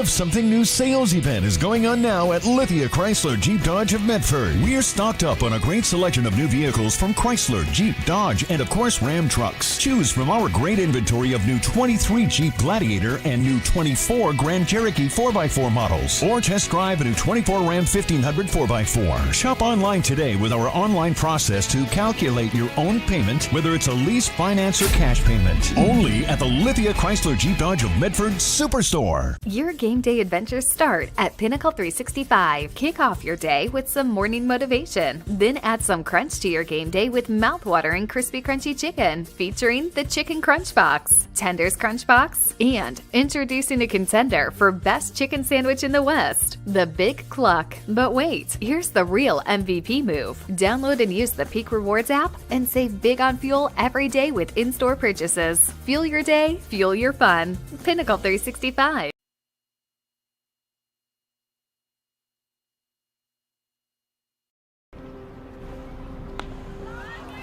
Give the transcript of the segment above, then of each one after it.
of Something New sales event is going on now at Lithia Chrysler Jeep Dodge of Medford. We're stocked up on a great selection of new vehicles from Chrysler, Jeep, Dodge, and of course Ram trucks. Choose from our great inventory of new 23 Jeep Gladiator and new 24 Grand Cherokee 4x4 models. Or test drive a new 24 Ram 1500 4x4. Shop online today with our online process to calculate your own payment, whether it's a lease, finance, or cash payment. Only at the Lithia Chrysler Jeep Dodge of Medford Superstore. Your game day adventures start at Pinnacle 365. Kick off your day with some morning motivation. Then add some crunch to your game day with mouth-watering crispy crunchy chicken, featuring the Chicken Crunch Box, Tenders Crunch Box, and introducing a contender for best chicken sandwich in the West, the Big Cluck. But wait, here's the real MVP move. Download and use the Peak Rewards app and save big on fuel every day with in-store purchases. Fuel your day, fuel your fun. Pinnacle 365.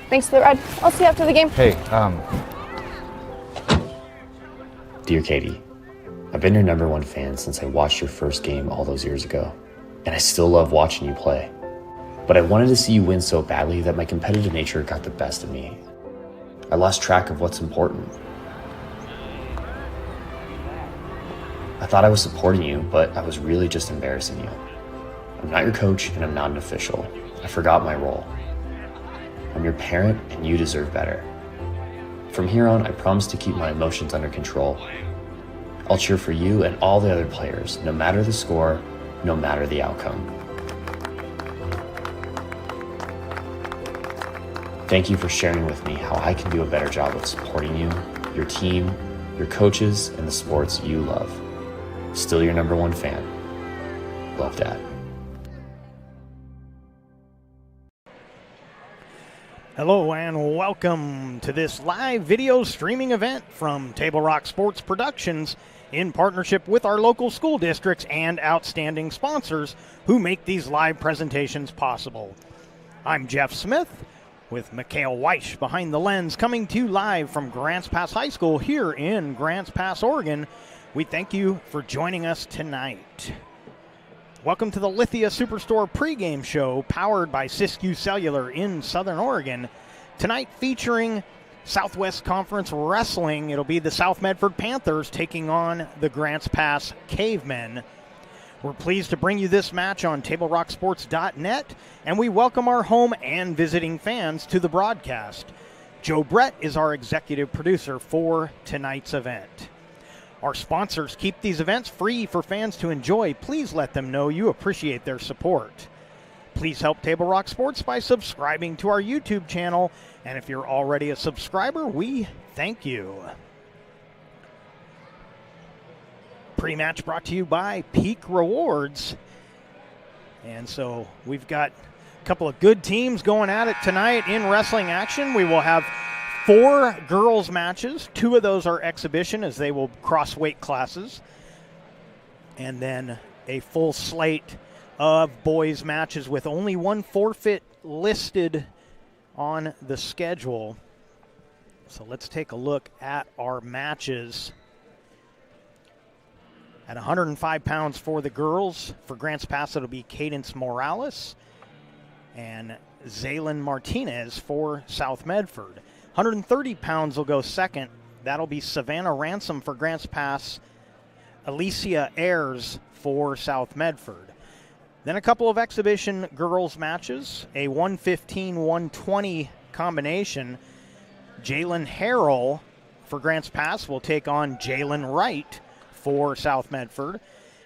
Thanks for the ride. I'll see you after the game. Hey, Dear Katie, I've been your #1 fan since I watched your first game all those years ago, and I still love watching you play. But I wanted to see you win so badly that my competitive nature got the best of me. I lost track of what's important. I thought I was supporting you, but I was really just embarrassing you. I'm not your coach, and I'm not an official. I forgot my role. I'm your parent, and you deserve better. From here on, I promise to keep my emotions under control. I'll cheer for you and all the other players, no matter the score, no matter the outcome. Thank you for sharing with me how I can do a better job of supporting you, your team, your coaches, and the sports you love. Still your #1 fan. Love, Dad. Hello and welcome to this live video streaming event from Table Rock Sports Productions in partnership with our local school districts and outstanding sponsors who make these live presentations possible. I'm Jeff Smith with Mikhail Weish behind the lens, coming to you live from Grants Pass High School here in Grants Pass, Oregon. We thank you for joining us tonight. Welcome to the Lithia Superstore pregame show powered by Siskiyou Cellular in Southern Oregon. Tonight featuring Southwest Conference Wrestling. It'll be the South Medford Panthers taking on the Grants Pass Cavemen. We're pleased to bring you this match on TableRockSports.net, and we welcome our home and visiting fans to the broadcast. Joe Brett is our executive producer for tonight's event. Our sponsors keep these events free for fans to enjoy. Please let them know you appreciate their support. Please help Table Rock Sports by subscribing to our YouTube channel. And if you're already a subscriber, we thank you. Pre-match brought to you by Peak Rewards. And so we've got a couple of good teams going at it tonight in wrestling action. We will have 4 girls matches. 2 of those are exhibition as they will cross weight classes. And then a full slate of boys matches with only 1 forfeit listed on the schedule. So let's take a look at our matches. At 105 pounds for the girls, for Grants Pass it'll be Cadence Morales and Zaylin Martinez for South Medford. 130 pounds will go second. That'll be Savannah Ransom for Grants Pass, Alicia Ayers for South Medford. Then a couple of exhibition girls matches, a 115-120 combination. Jalen Harrell for Grants Pass will take on Jalen Wright for South Medford.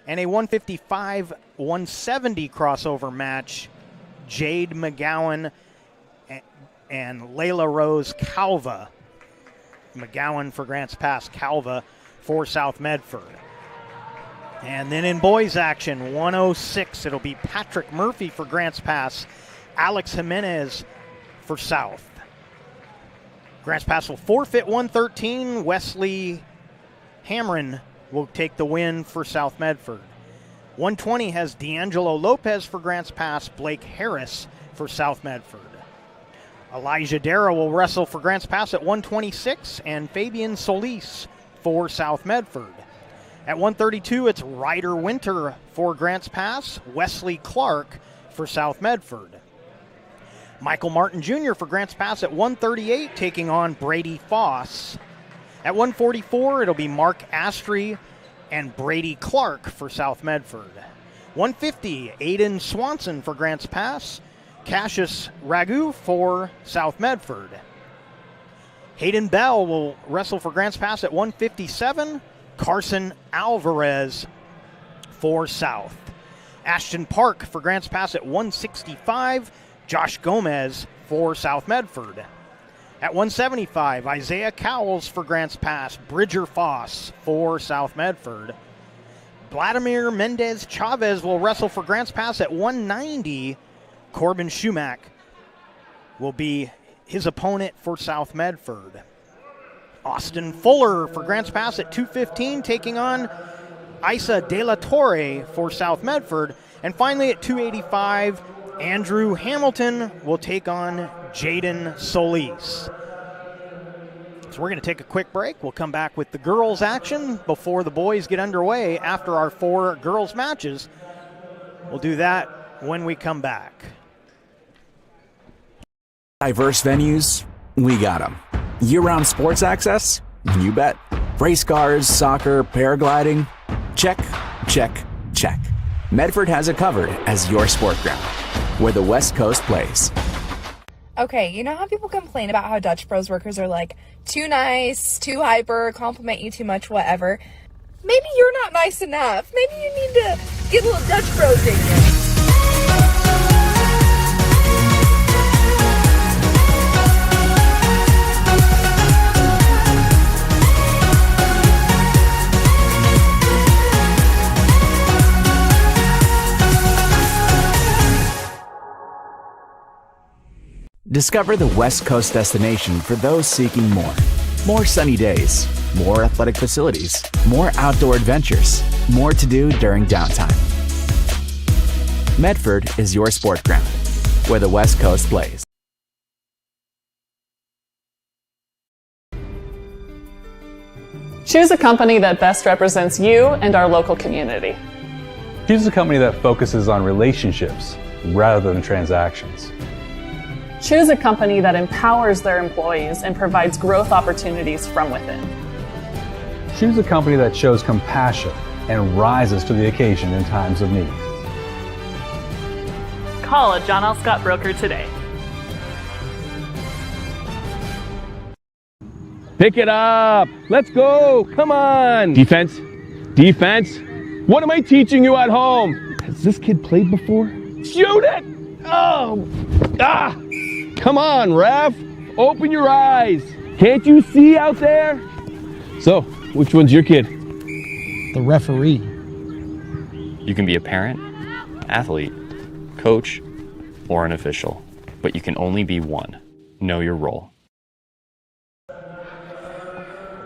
And a 155-170 crossover match, Jade McGowan and Layla Rose Calva. McGowan for Grants Pass, Calva for South Medford. And then in boys action, 106, it'll be Patrick Murphy for Grants Pass, Alex Jimenez for South. Grants Pass will forfeit 113. Wesley Hamrin will take the win for South Medford. 120 has D'Angelo Lopez for Grants Pass, Blake Harris for South Medford. Elijah Darrow will wrestle for Grants Pass at 126, and Fabian Solis for South Medford. At 1:32, it's Ryder Winter for Grants Pass, Wesley Clark for South Medford. Michael Martin Jr. for Grants Pass at 1:38, taking on Brady Foss. At 1:44, it'll be Mark Astry and Brady Clark for South Medford. 1:50, Aiden Swanson for Grants Pass, Cassius Ragu for South Medford. Hayden Bell will wrestle for Grants Pass at 1:57, Carson Alvarez for South. Ashton Park for Grants Pass at 1:65, Josh Gomez for South Medford. At 1:75, Isaiah Cowles for Grants Pass, Bridger Foss for South Medford. Vladimir Mendez Chavez will wrestle for Grants Pass at 1:90. Corbin Schumack will be his opponent for South Medford. Austin Fuller for Grants Pass at 2:15, taking on Isa De La Torre for South Medford. And finally at 2:85, Andrew Hamilton will take on Jaden Solis. So we're going to take a quick break. We'll come back with the girls' action before the boys get underway after our 4 girls' matches. We'll do that when we come back. Diverse venues, we got them. Year-round sports access? You bet. Race cars, soccer, paragliding? Check, check, check. Medford has it covered as your sport ground, where the West Coast plays. Okay, you know how people complain about how Dutch Bros workers are like too nice, too hyper, compliment you too much, whatever? Maybe you're not nice enough. Maybe you need to get a little Dutch Bros in you. Discover the West Coast destination for those seeking more. More sunny days, more athletic facilities, more outdoor adventures, more to do during downtime. Medford is your sport ground, where the West Coast plays. Choose a company that best represents you and our local community. Choose a company that focuses on relationships rather than transactions. Choose a company that empowers their employees and provides growth opportunities from within. Choose a company that shows compassion and rises to the occasion in times of need. Call a John L. Scott broker today. Pick it up. Let's go. Come on. Defense. Defense. What am I teaching you at home? Has this kid played before? Shoot it. Oh. Ah. Come on, ref. Open your eyes. Can't you see out there? So, which one's your kid? The referee. You can be a parent, athlete, coach, or an official, but you can only be one. Know your role.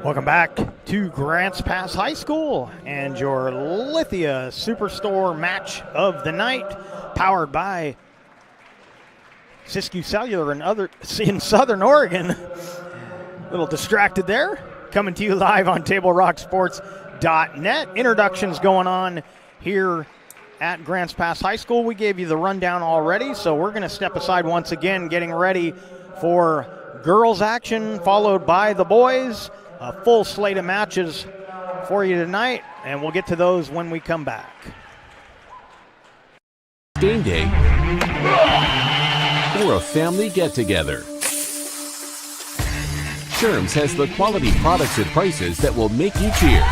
Welcome back to Grants Pass High School and your Lithia Superstore match of the night, powered by Siskiyou Cellular in Southern Oregon. A little distracted there. Coming to you live on TableRockSports.net. Introductions going on here at Grants Pass High School. We gave you the rundown already, so we're going to step aside once again, getting ready for girls action, followed by the boys. A full slate of matches for you tonight, and we'll get to those when we come back. Game day or a family get-together. Sherm's has the quality products and prices that will make you cheer.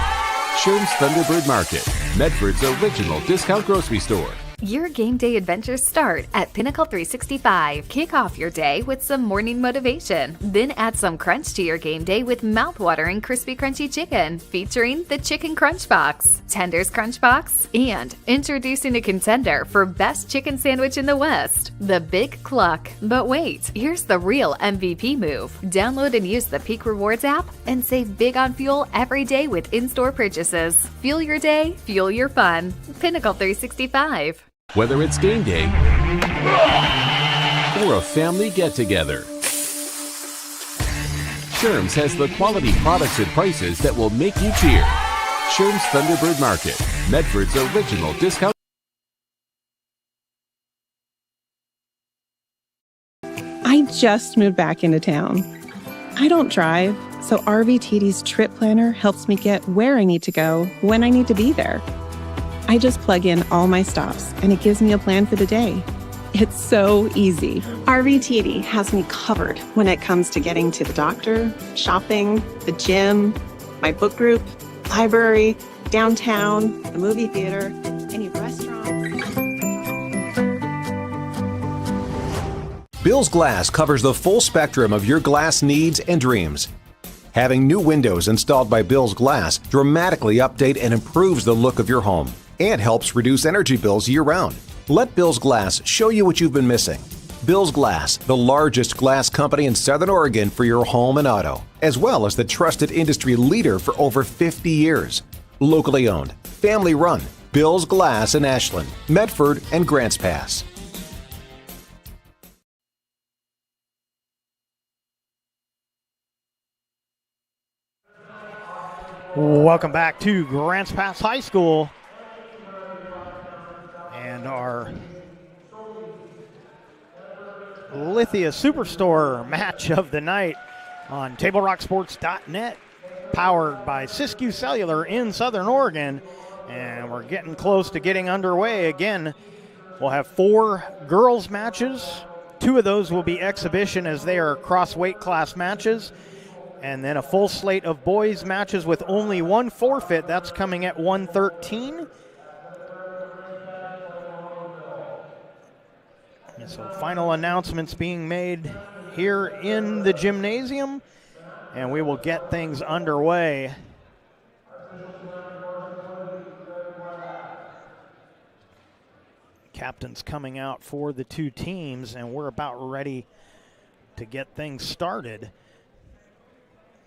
Sherm's Thunderbird Market, Medford's original discount grocery store. Your game day adventures start at Pinnacle 365. Kick off your day with some morning motivation. Then add some crunch to your game day with mouth-watering crispy crunchy chicken, featuring the Chicken Crunch Box, Tender's Crunch Box, and introducing a contender for best chicken sandwich in the West, the Big Cluck. But wait, here's the real MVP move. Download and use the Peak Rewards app and save big on fuel every day with in-store purchases. Fuel your day, fuel your fun. Pinnacle 365. Whether it's game day or a family get-together, Sherm's has the quality products and prices that will make you cheer. Sherm's Thunderbird Market, Medford's original discount. I just moved back into town. I don't drive, so RVTD's trip planner helps me get where I need to go when I need to be there. I just plug in all my stops and it gives me a plan for the day. It's so easy. RVTD has me covered when it comes to getting to the doctor, shopping, the gym, my book group, library, downtown, the movie theater, any restaurants. Bill's Glass covers the full spectrum of your glass needs and dreams. Having new windows installed by Bill's Glass dramatically update and improves the look of your home and helps reduce energy bills year-round. Let Bill's Glass show you what you've been missing. Bill's Glass, the largest glass company in Southern Oregon for your home and auto, as well as the trusted industry leader for over 50 years. Locally owned, family run, Bill's Glass in Ashland, Medford, and Grants Pass. Welcome back to Grants Pass High School and our Lithia Superstore match of the night on TableRockSports.net, powered by Siskiyou Cellular in Southern Oregon. And we're getting close to getting underway again. We'll have 4 girls matches. 2 of those will be exhibition as they are cross weight class matches. And then a full slate of boys matches with only 1 forfeit. That's coming at 1:13. And so final announcements being made here in the gymnasium, and we will get things underway. Captains coming out for the 2 teams, and we're about ready to get things started.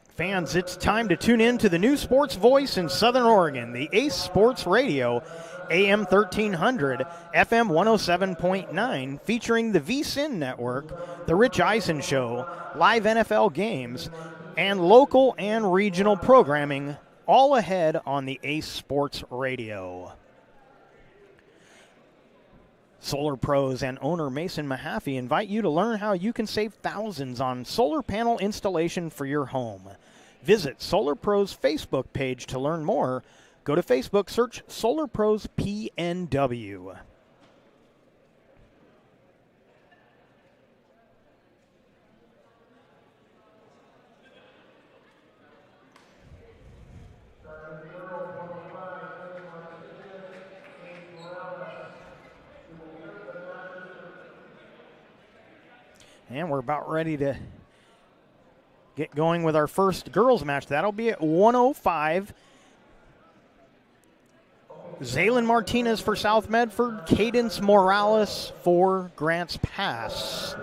Fans, it's time to tune in to the new sports voice in Southern Oregon, the Ace Sports Radio, AM 1300, FM 107.9, featuring the VSIN Network, The Rich Eisen Show, live NFL games, and local and regional programming, all ahead on the Ace Sports Radio. Solar Pros and owner Mason Mahaffey invite you to learn how you can save thousands on solar panel installation for your home. Visit Solar Pros Facebook page to learn more. Go to Facebook, search Solar Pros PNW. And we're about ready to get going with our first girls match. That'll be at 1:05. Zaylin Martinez for South Medford, Cadence Morales for Grants Pass.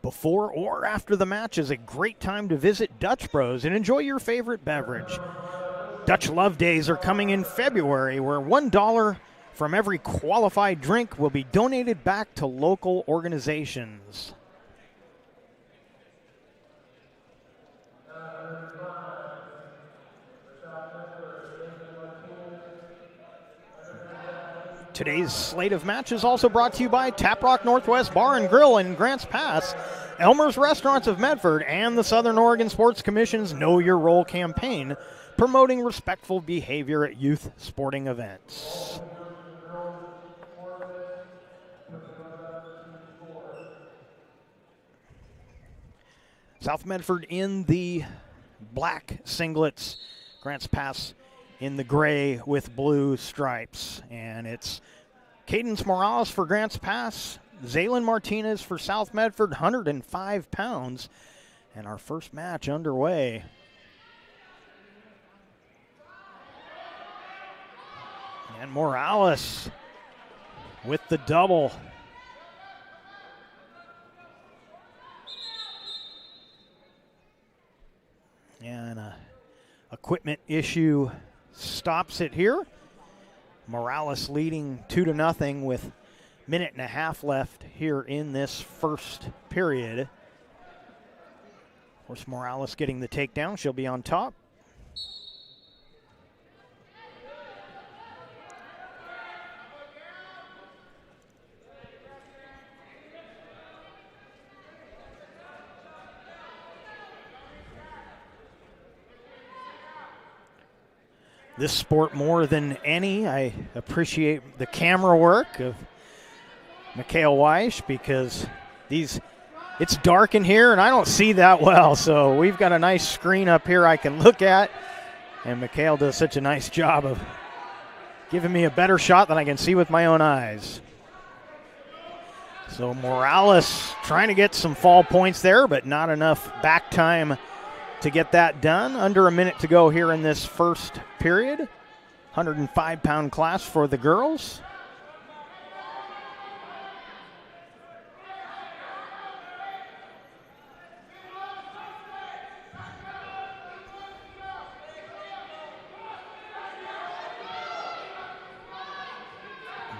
Before or after the match is a great time to visit Dutch Bros and enjoy your favorite beverage. Dutch Love Days are coming in February, where $1 from every qualified drink will be donated back to local organizations. Today's slate of matches also brought to you by Tap Rock Northwest Bar and Grill in Grants Pass, Elmer's Restaurants of Medford, and the Southern Oregon Sports Commission's Know Your Role campaign, promoting respectful behavior at youth sporting events. South Medford in the black singlets, Grants Pass in the gray with blue stripes. And it's Cadence Morales for Grants Pass, Zaylin Martinez for South Medford, 105 pounds. And our first match underway. And Morales with the double. And an equipment issue stops it here. Morales leading 2-0 with minute and a half left here in this first period. Of course, Morales getting the takedown. She'll be on top. This sport, more than any, I appreciate the camera work of Mikhail Weish, because it's dark in here and I don't see that well. So we've got a nice screen up here I can look at, and Mikhail does such a nice job of giving me a better shot than I can see with my own eyes. So Morales trying to get some fall points there, but not enough back time to get that done. Under a minute to go here in this first period. 105-pound class for the girls.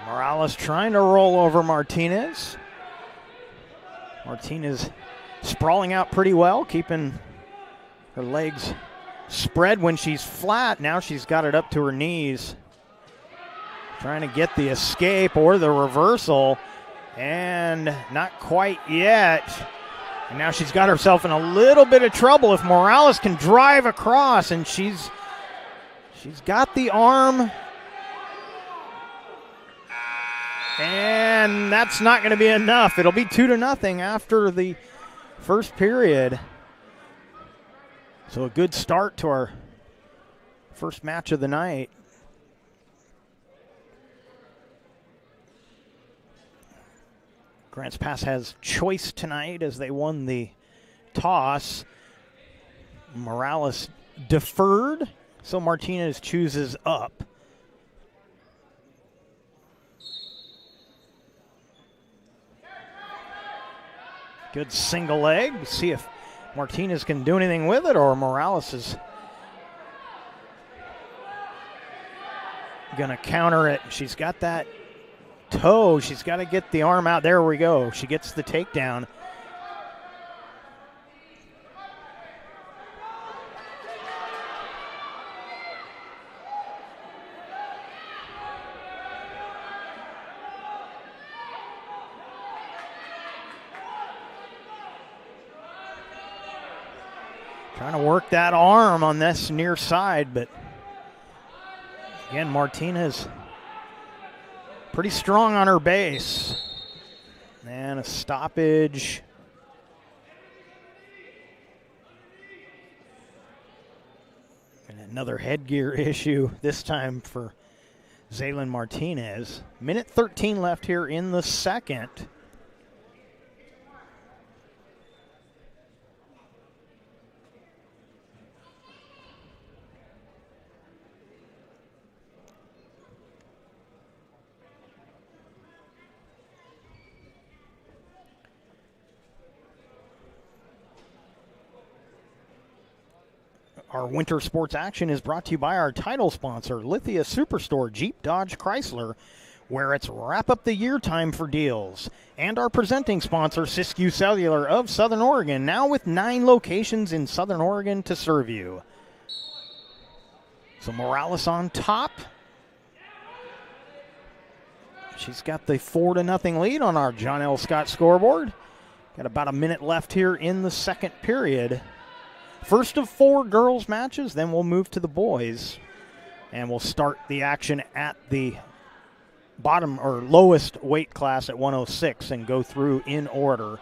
Morales trying to roll over Martinez. Martinez sprawling out pretty well, keeping her legs spread when she's flat. Now she's got it up to her knees. Trying to get the escape or the reversal, and not quite yet. And now she's got herself in a little bit of trouble. If Morales can drive across, and she's got the arm, and that's not going to be enough. It'll be 2-0 after the first period. So a good start to our first match of the night. Grants Pass has choice tonight as they won the toss. Morales deferred, so Martinez chooses up. Good single leg. See if Martinez can do anything with it, or Morales is going to counter it. She's got that toe. She's got to get the arm out. There we go. She gets the takedown. Trying to work that arm on this near side, but again, Martinez pretty strong on her base. And a stoppage. And another headgear issue, this time for Zaylin Martinez. Minute 13 left here in the second. Our winter sports action is brought to you by our title sponsor, Lithia Superstore Jeep Dodge Chrysler, where it's wrap up the year time for deals. And our presenting sponsor, Siskiyou Cellular of Southern Oregon, now with 9 locations in Southern Oregon to serve you. So Morales on top. She's got the 4-0 lead on our John L. Scott scoreboard. Got about a minute left here in the second period. First of 4 girls matches, then we'll move to the boys. And we'll start the action at the bottom or lowest weight class at 106 and go through in order.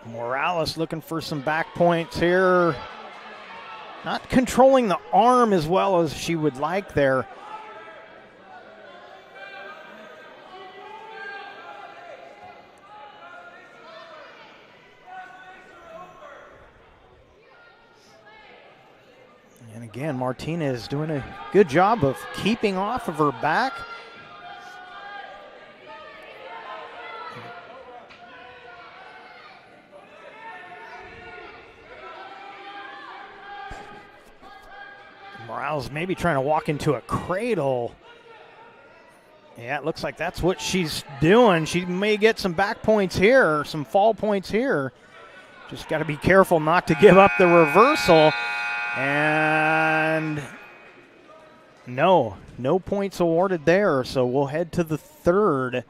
Morales looking for some back points here. Not controlling the arm as well as she would like there. And again, Martinez doing a good job of keeping off of her back. Morales maybe trying to walk into a cradle. Yeah, it looks like that's what she's doing. She may get some back points here, some fall points here. Just got to be careful not to give up the reversal. And no points awarded there. So we'll head to the third.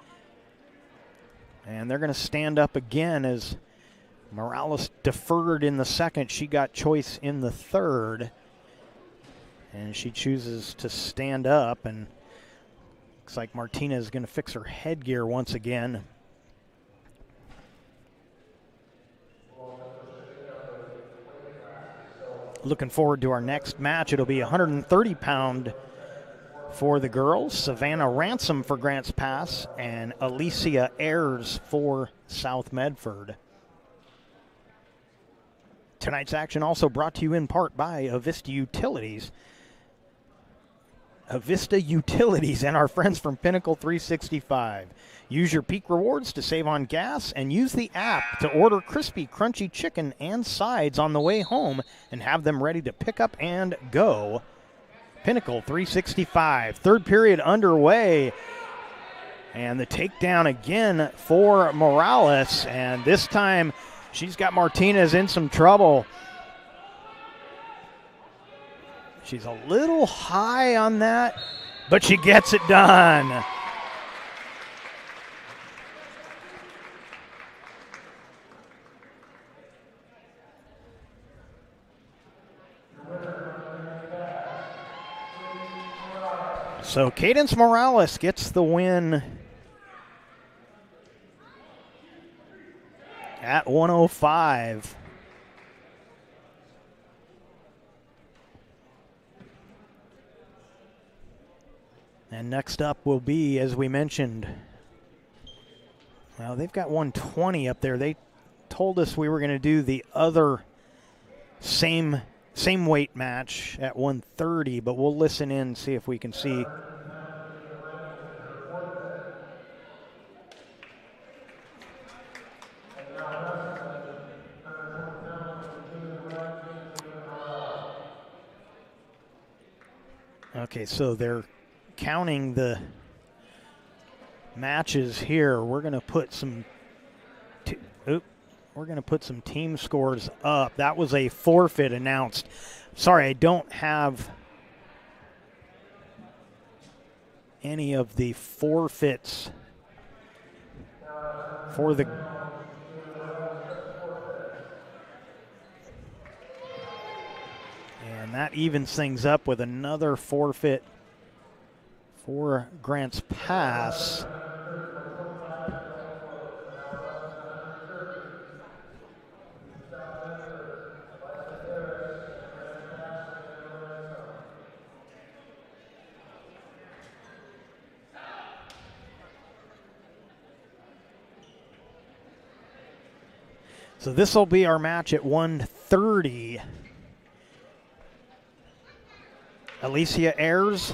And they're going to stand up again as Morales deferred in the second. She got choice in the third. And she chooses to stand up, and looks like Martinez is going to fix her headgear once again. Looking forward to our next match. It'll be 130-pound for the girls. Savannah Ransom for Grants Pass and Alicia Ayers for South Medford. Tonight's action also brought to you in part by Avista Utilities. Avista Utilities and our friends from Pinnacle 365. Use your Peak Rewards to save on gas and use the app to order crispy, crunchy chicken and sides on the way home and have them ready to pick up and go. Pinnacle 365. Third period underway. And the takedown again for Morales. And this time she's got Martinez in some trouble. She's a little high on that, but she gets it done. So Cadence Morales gets the win at 105. And next up will be, as we mentioned, well, they've got 120 up there. They told us we were going to do the other same weight match at 130, but we'll listen in and see if we can see. Okay, so they're counting the matches here. We're going to put some team scores up. That was a forfeit announced. Sorry, I don't have any of the forfeits for the and that evens things up with another forfeit for Grants Pass. So this will be our match at 130. Alicia Ayers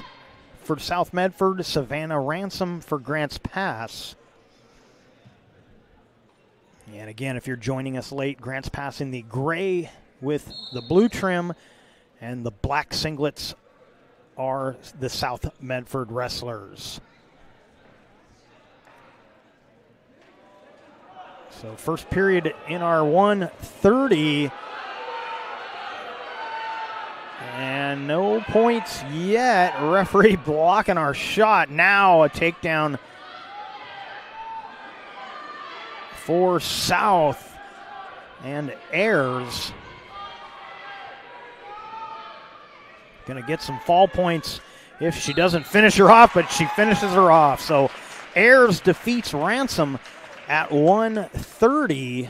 for South Medford, Savannah Ransom for Grants Pass. And again, if you're joining us late, Grants Pass in the gray with the blue trim, and the black singlets are the South Medford wrestlers. So first period in our 130. And no points yet. Referee blocking our shot. Now a takedown for South and Ayers. Going to get some fall points if she doesn't finish her off, but she finishes her off. So Ayers defeats Ransom at 130.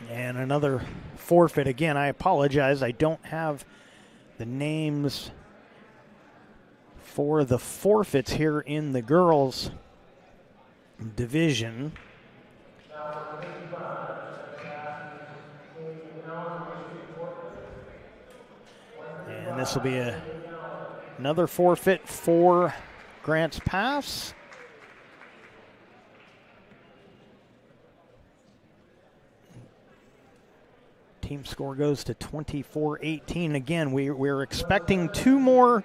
And another forfeit. Again, I apologize. I don't have the names for the forfeits here in the girls division. And this will be another forfeit for Grants Pass. Team score goes to 24-18. Again, we're expecting 2 more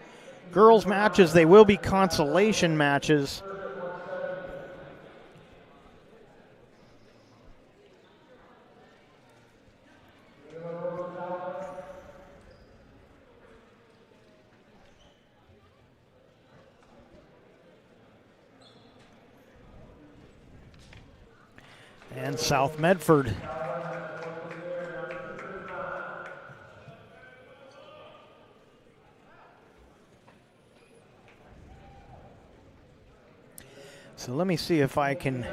girls matches. They will be consolation matches. And South Medford. So let me see if I can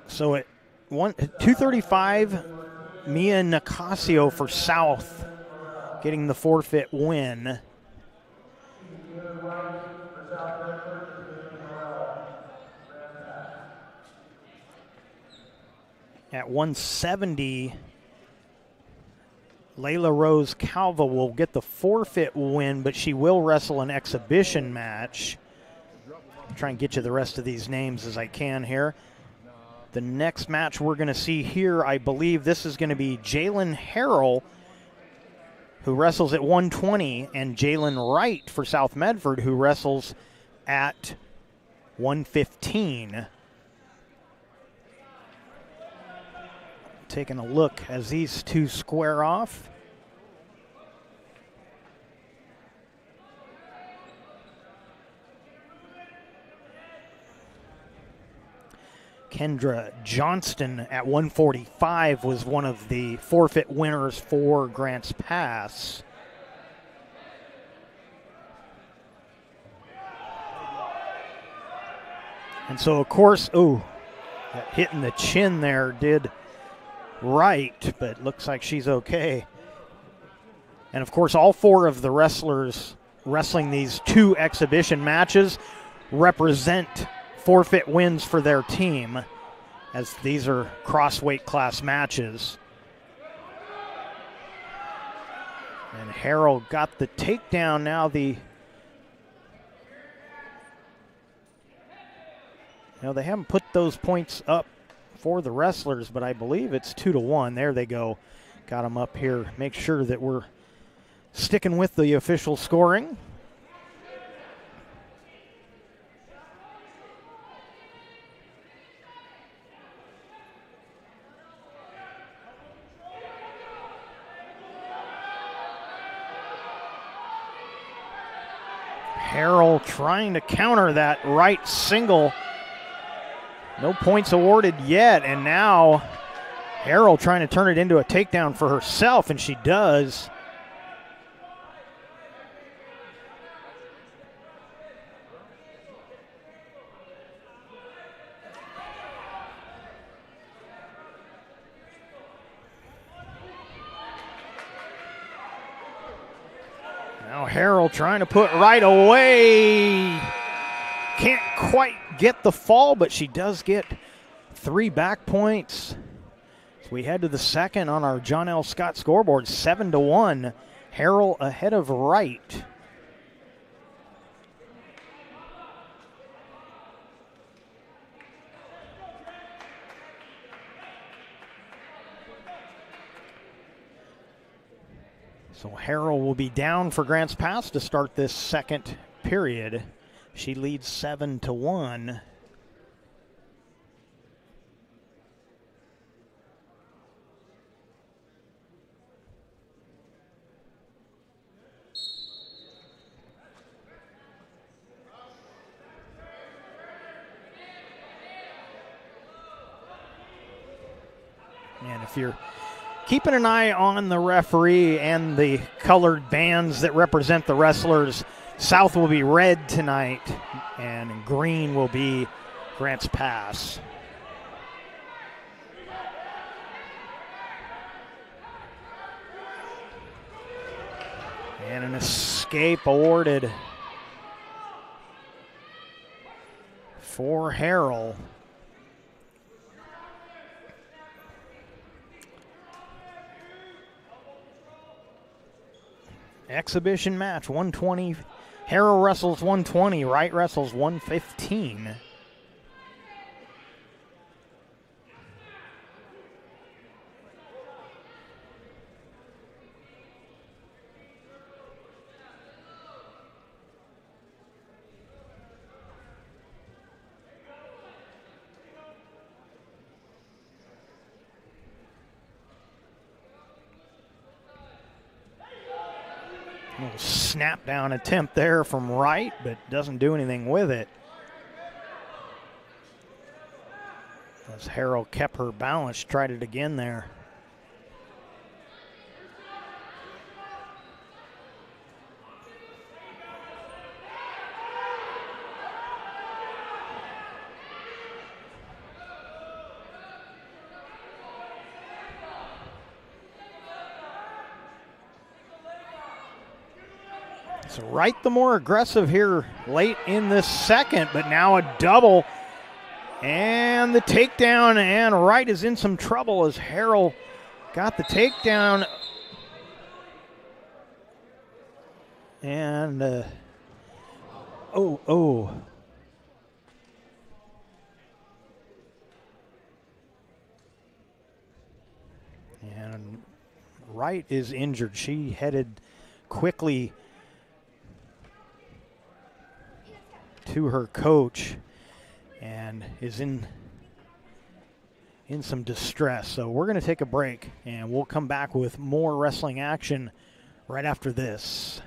so at 2:35, Mia Nicasio for South getting the forfeit win. At 170, Layla Rose Calva will get the forfeit win, but she will wrestle an exhibition match. I'll try and get you the rest of these names as I can here. The next match we're going to see here, I believe this is going to be Jalen Harrell, who wrestles at 120, and Jalen Wright for South Medford, who wrestles at 115. Taking a look as these two square off. Kendra Johnston at 145 was one of the forfeit winners for Grants Pass. And so, of course, that hit in the chin there did right, but looks like she's okay. And of course, all 4 of the wrestlers wrestling these 2 exhibition matches represent forfeit wins for their team, as these are cross-weight class matches. And Harrell got the takedown. Now they haven't put those points up for the wrestlers, but I believe it's 2-1. There they go. Got them up here. Make sure that we're sticking with the official scoring. Harrell trying to counter that right single. No points awarded yet, and now Harrell trying to turn it into a takedown for herself, and she does. Now Harrell trying to put right away. Can't quite get the fall, but she does get 3 back points. So we head to the second on our John L. Scott scoreboard, 7-1. Harrell ahead of Wright. So Harrell will be down for Grants Pass to start this second period. She leads 7-1. And if you're keeping an eye on the referee and the colored bands that represent the wrestlers, South will be red tonight, and green will be Grants Pass. And an escape awarded for Harrell. Exhibition match, 120. Harrell wrestles 120, Wright wrestles 115. Little snap down attempt there from Wright, but doesn't do anything with it. As Harrell kept her balance, tried it again there. So Wright the more aggressive here late in this second, but now a double. And the takedown, and Wright is in some trouble as Harrell got the takedown. And, And Wright is injured. She headed quickly to her coach and is in some distress. So we're going to take a break, and we'll come back with more wrestling action right after this.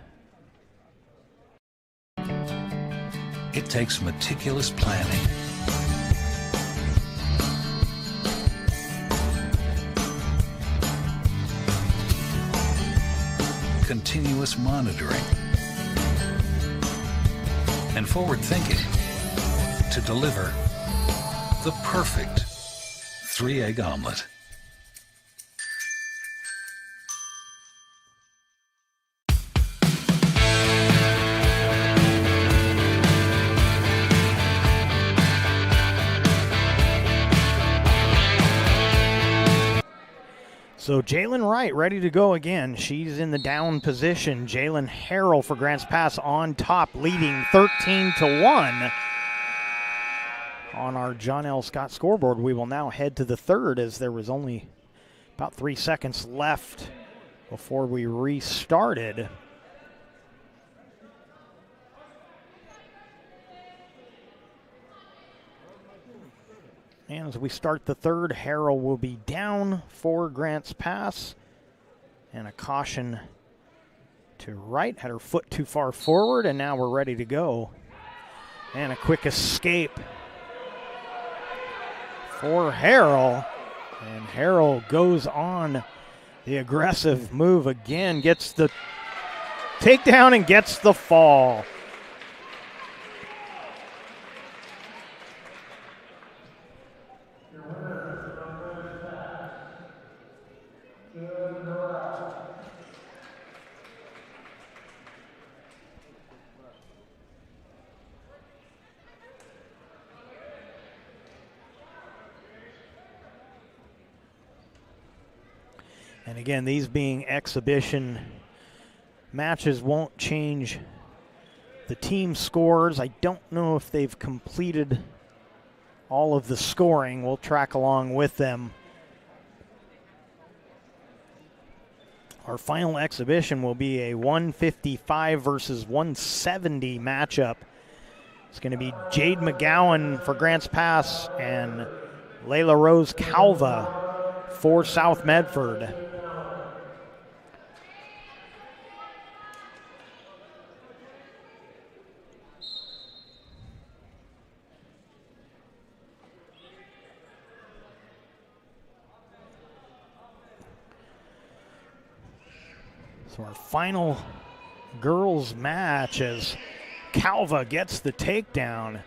It takes meticulous planning, continuous monitoring, and forward thinking to deliver the perfect 3-egg omelet. So Jalen Wright ready to go again. She's in the down position. Jalen Harrell for Grants Pass on top, leading 13-1 on our John L. Scott scoreboard. We will now head to the third, as there was only about 3 seconds left before we restarted. And as we start the third, Harrell will be down for Grants Pass. And a caution to Wright. Had her foot too far forward, and now we're ready to go. And a quick escape for Harrell. And Harrell goes on the aggressive move again. Gets the takedown and gets the fall. And again, these being exhibition matches won't change the team scores. I don't know if they've completed all of the scoring. We'll track along with them. Our final exhibition will be a 155 versus 170 matchup. It's going to be Jade McGowan for Grants Pass and Layla Rose Calva for South Medford. So our final girls match as Calva gets the takedown.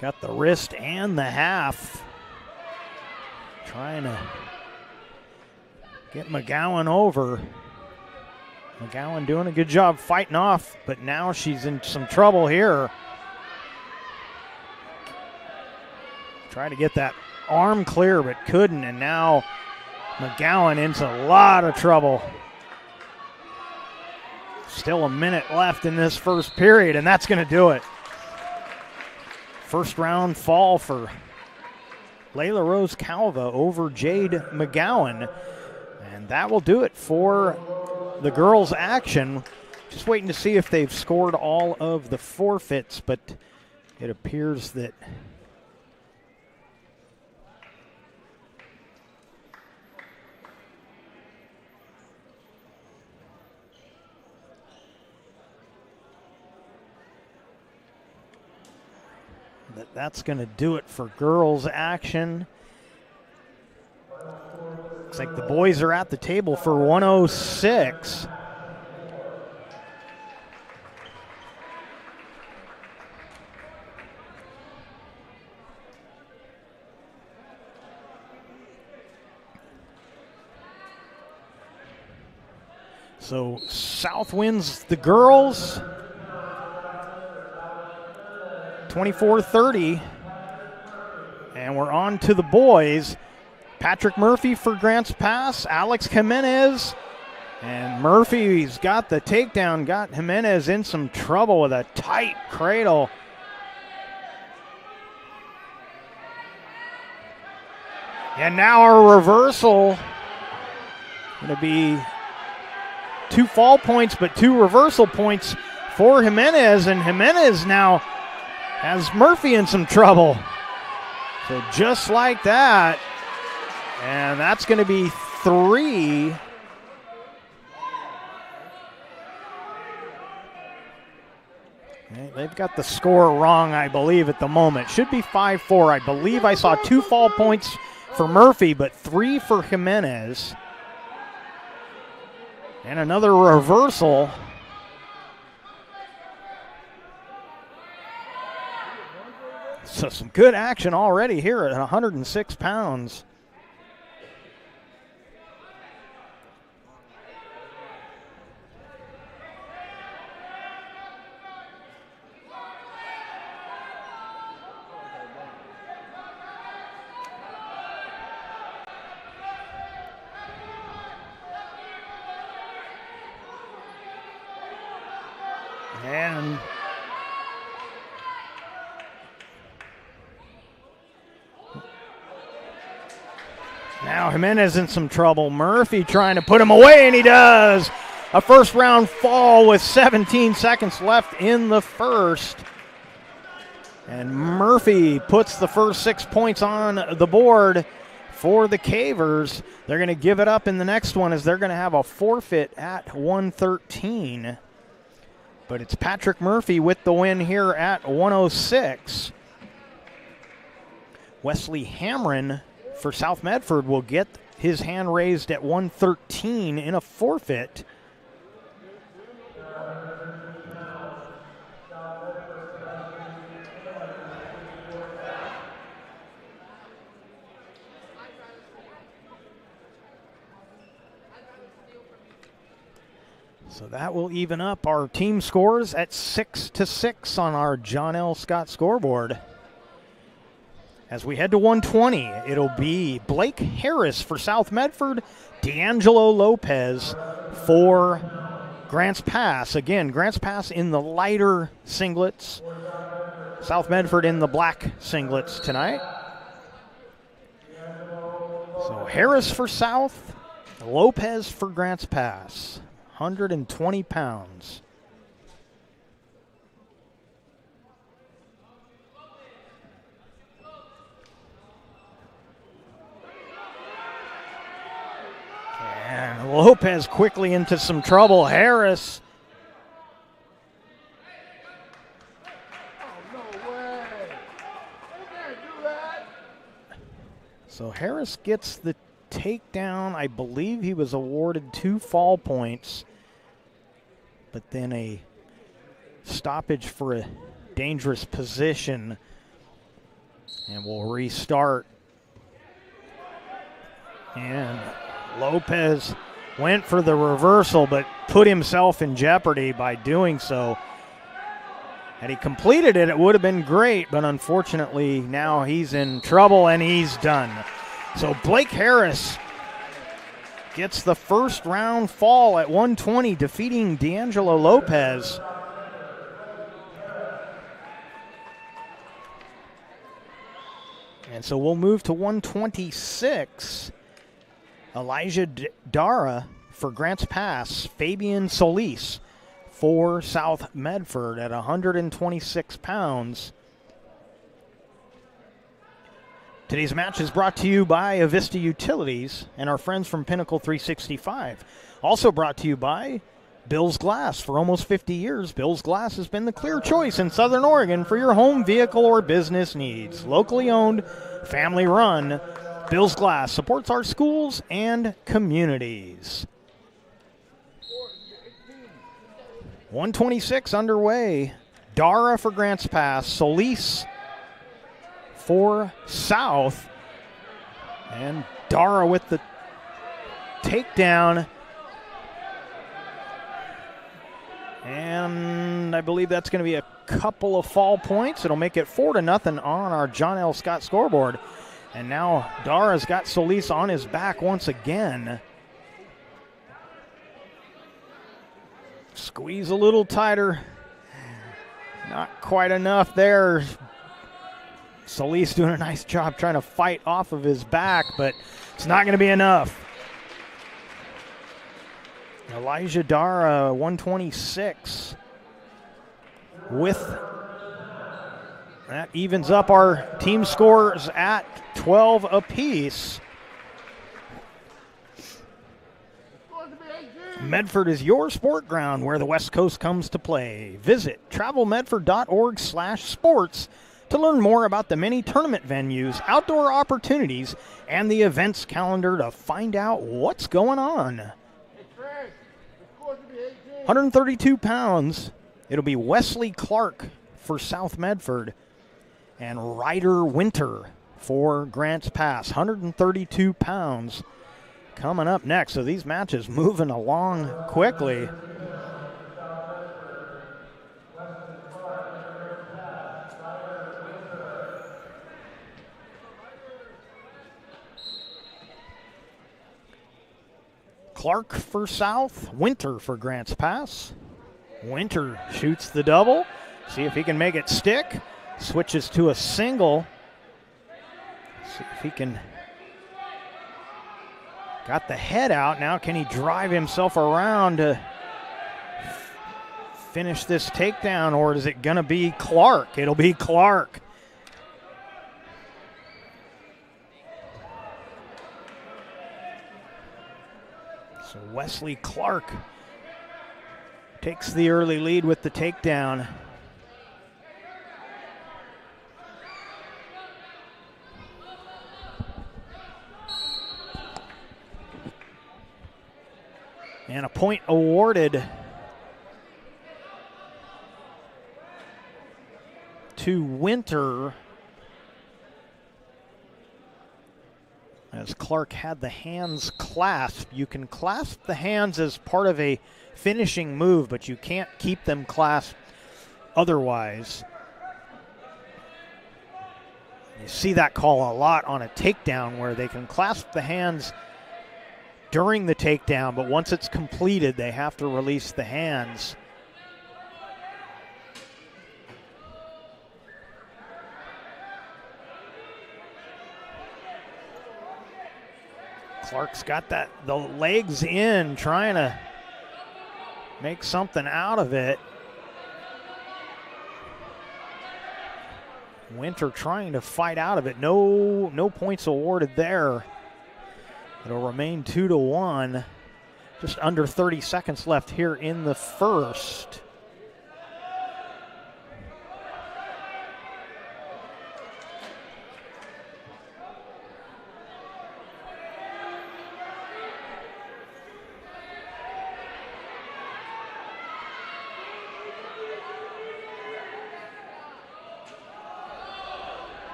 Got the wrist and the half. Trying to get McGowan over. McGowan doing a good job fighting off, but now she's in some trouble here. Try to get that arm clear, but couldn't, and now McGowan into a lot of trouble. Still a minute left in this first period, and that's going to do it. First round fall for Layla Rose Calva over Jade McGowan, and that will do it for the girls' action. Just waiting to see if they've scored all of the forfeits, but it appears that that's going to do it for girls' action. Looks like the boys are at the table for 106. So South wins the girls 24-30, and we're on to the boys. Patrick Murphy for Grants Pass, Alex Jimenez, and Murphy's got the takedown, got Jimenez in some trouble with a tight cradle. And now a reversal. Going to be 2 fall points, but 2 reversal points for Jimenez, and Jimenez now has Murphy in some trouble. So just like that, and that's going to be 3. They've got the score wrong, I believe, at the moment. Should be 5-4. I believe I saw 2 fall points for Murphy, but 3 for Jimenez. And another reversal. So some good action already here at 106 pounds. And now Jimenez in some trouble. Murphy trying to put him away, and he does. A first round fall with 17 seconds left in the first. And Murphy puts the first 6 points on the board for the Cavers. They're going to give it up in the next one as they're going to have a forfeit at 113. But it's Patrick Murphy with the win here at 106. Wesley Hamron for South Medford will get his hand raised at 113 in a forfeit. So that will even up our team scores at 6-6 on our John L. Scott scoreboard. As we head to 120, it'll be Blake Harris for South Medford, D'Angelo Lopez for Grants Pass. Again, Grants Pass in the lighter singlets, South Medford in the black singlets tonight. So Harris for South, Lopez for Grants Pass. 120 pounds. And Lopez quickly into some trouble. Harris. So Harris gets the takedown. I believe he was awarded 2 fall points, but then a stoppage for a dangerous position. And we'll restart. And Lopez went for the reversal, but put himself in jeopardy by doing so. Had he completed it, it would have been great, but unfortunately now he's in trouble and he's done. So Blake Harris gets the first round fall at 120, defeating D'Angelo Lopez. And so we'll move to 126. Elijah Dara for Grants Pass. Fabian Solis for South Medford at 126 pounds. Today's match is brought to you by Avista Utilities and our friends from Pinnacle 365. Also brought to you by Bill's Glass. For almost 50 years, Bill's Glass has been the clear choice in Southern Oregon for your home, vehicle, or business needs. Locally owned, family run, Bill's Glass supports our schools and communities. 126 underway. Dara for Grants Pass. Solis for South. And Dara with the takedown. And I believe that's going to be a couple of fall points. It'll make it 4-0 on our John L. Scott scoreboard. And now Dara's got Solis on his back once again. Squeeze a little tighter. Not quite enough there. Solis doing a nice job trying to fight off of his back, but it's not going to be enough. Elijah Dara, 126. With that evens up our team scores at 12 apiece. Medford is your sport ground where the West Coast comes to play. Visit travelmedford.org/sports to learn more about the many tournament venues, outdoor opportunities, and the events calendar to find out what's going on. 132 pounds. It'll be Wesley Clark for South Medford and Ryder Winter for Grants Pass. 132 pounds coming up next. So these matches moving along quickly. Clark for South, Winter for Grants Pass. Winter shoots the double. See if he can make it stick. Switches to a single. See if he can. Got the head out. Now can he drive himself around to finish this takedown, or is it going to be Clark? It'll be Clark. So Wesley Clark takes the early lead with the takedown. And a point awarded to Winter as Clark had the hands clasped. You can clasp the hands as part of a finishing move, but you can't keep them clasped otherwise. You see that call a lot on a takedown where they can clasp the hands during the takedown, but once it's completed, they have to release the hands. Clark's got the legs in, trying to make something out of it. Winter trying to fight out of it. No points awarded there. It'll remain 2-1. Just under 30 seconds left here in the first.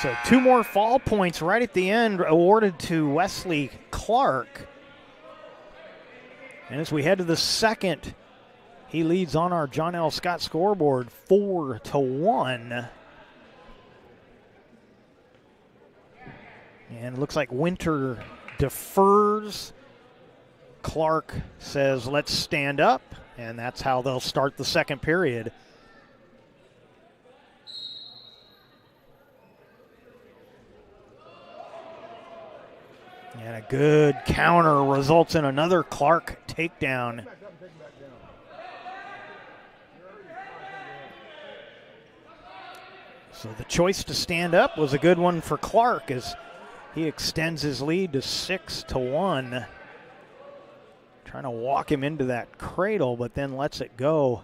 So 2 more fall points right at the end awarded to Wesley Clark. And as we head to the second, he leads on our John L. Scott scoreboard 4-1. And it looks like Winter defers. Clark says, let's stand up. And that's how they'll start the second period. And a good counter results in another Clark takedown. So the choice to stand up was a good one for Clark as he extends his lead to 6-1. Trying to walk him into that cradle, but then lets it go.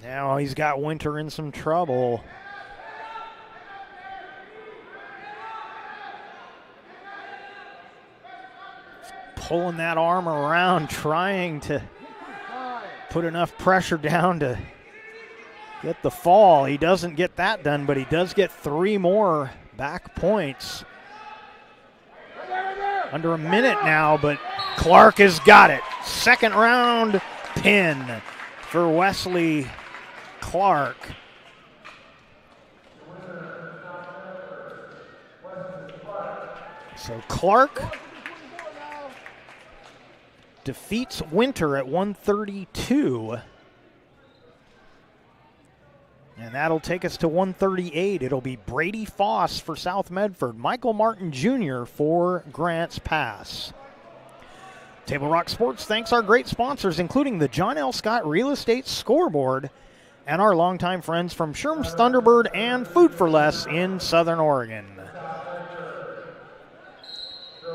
Now he's got Winter in some trouble. Pulling that arm around, trying to put enough pressure down to get the fall. He doesn't get that done, but he does get 3 more back points. Under a minute now, but Clark has got it. Second round pin for Wesley Clark. So Clark defeats Winter at 132. And that'll take us to 138. It'll be Brady Foss for South Medford, Michael Martin Jr. for Grants Pass. Table Rock Sports thanks our great sponsors, including the John L. Scott Real Estate Scoreboard and our longtime friends from Sherm's Thunderbird and Food for Less in Southern Oregon.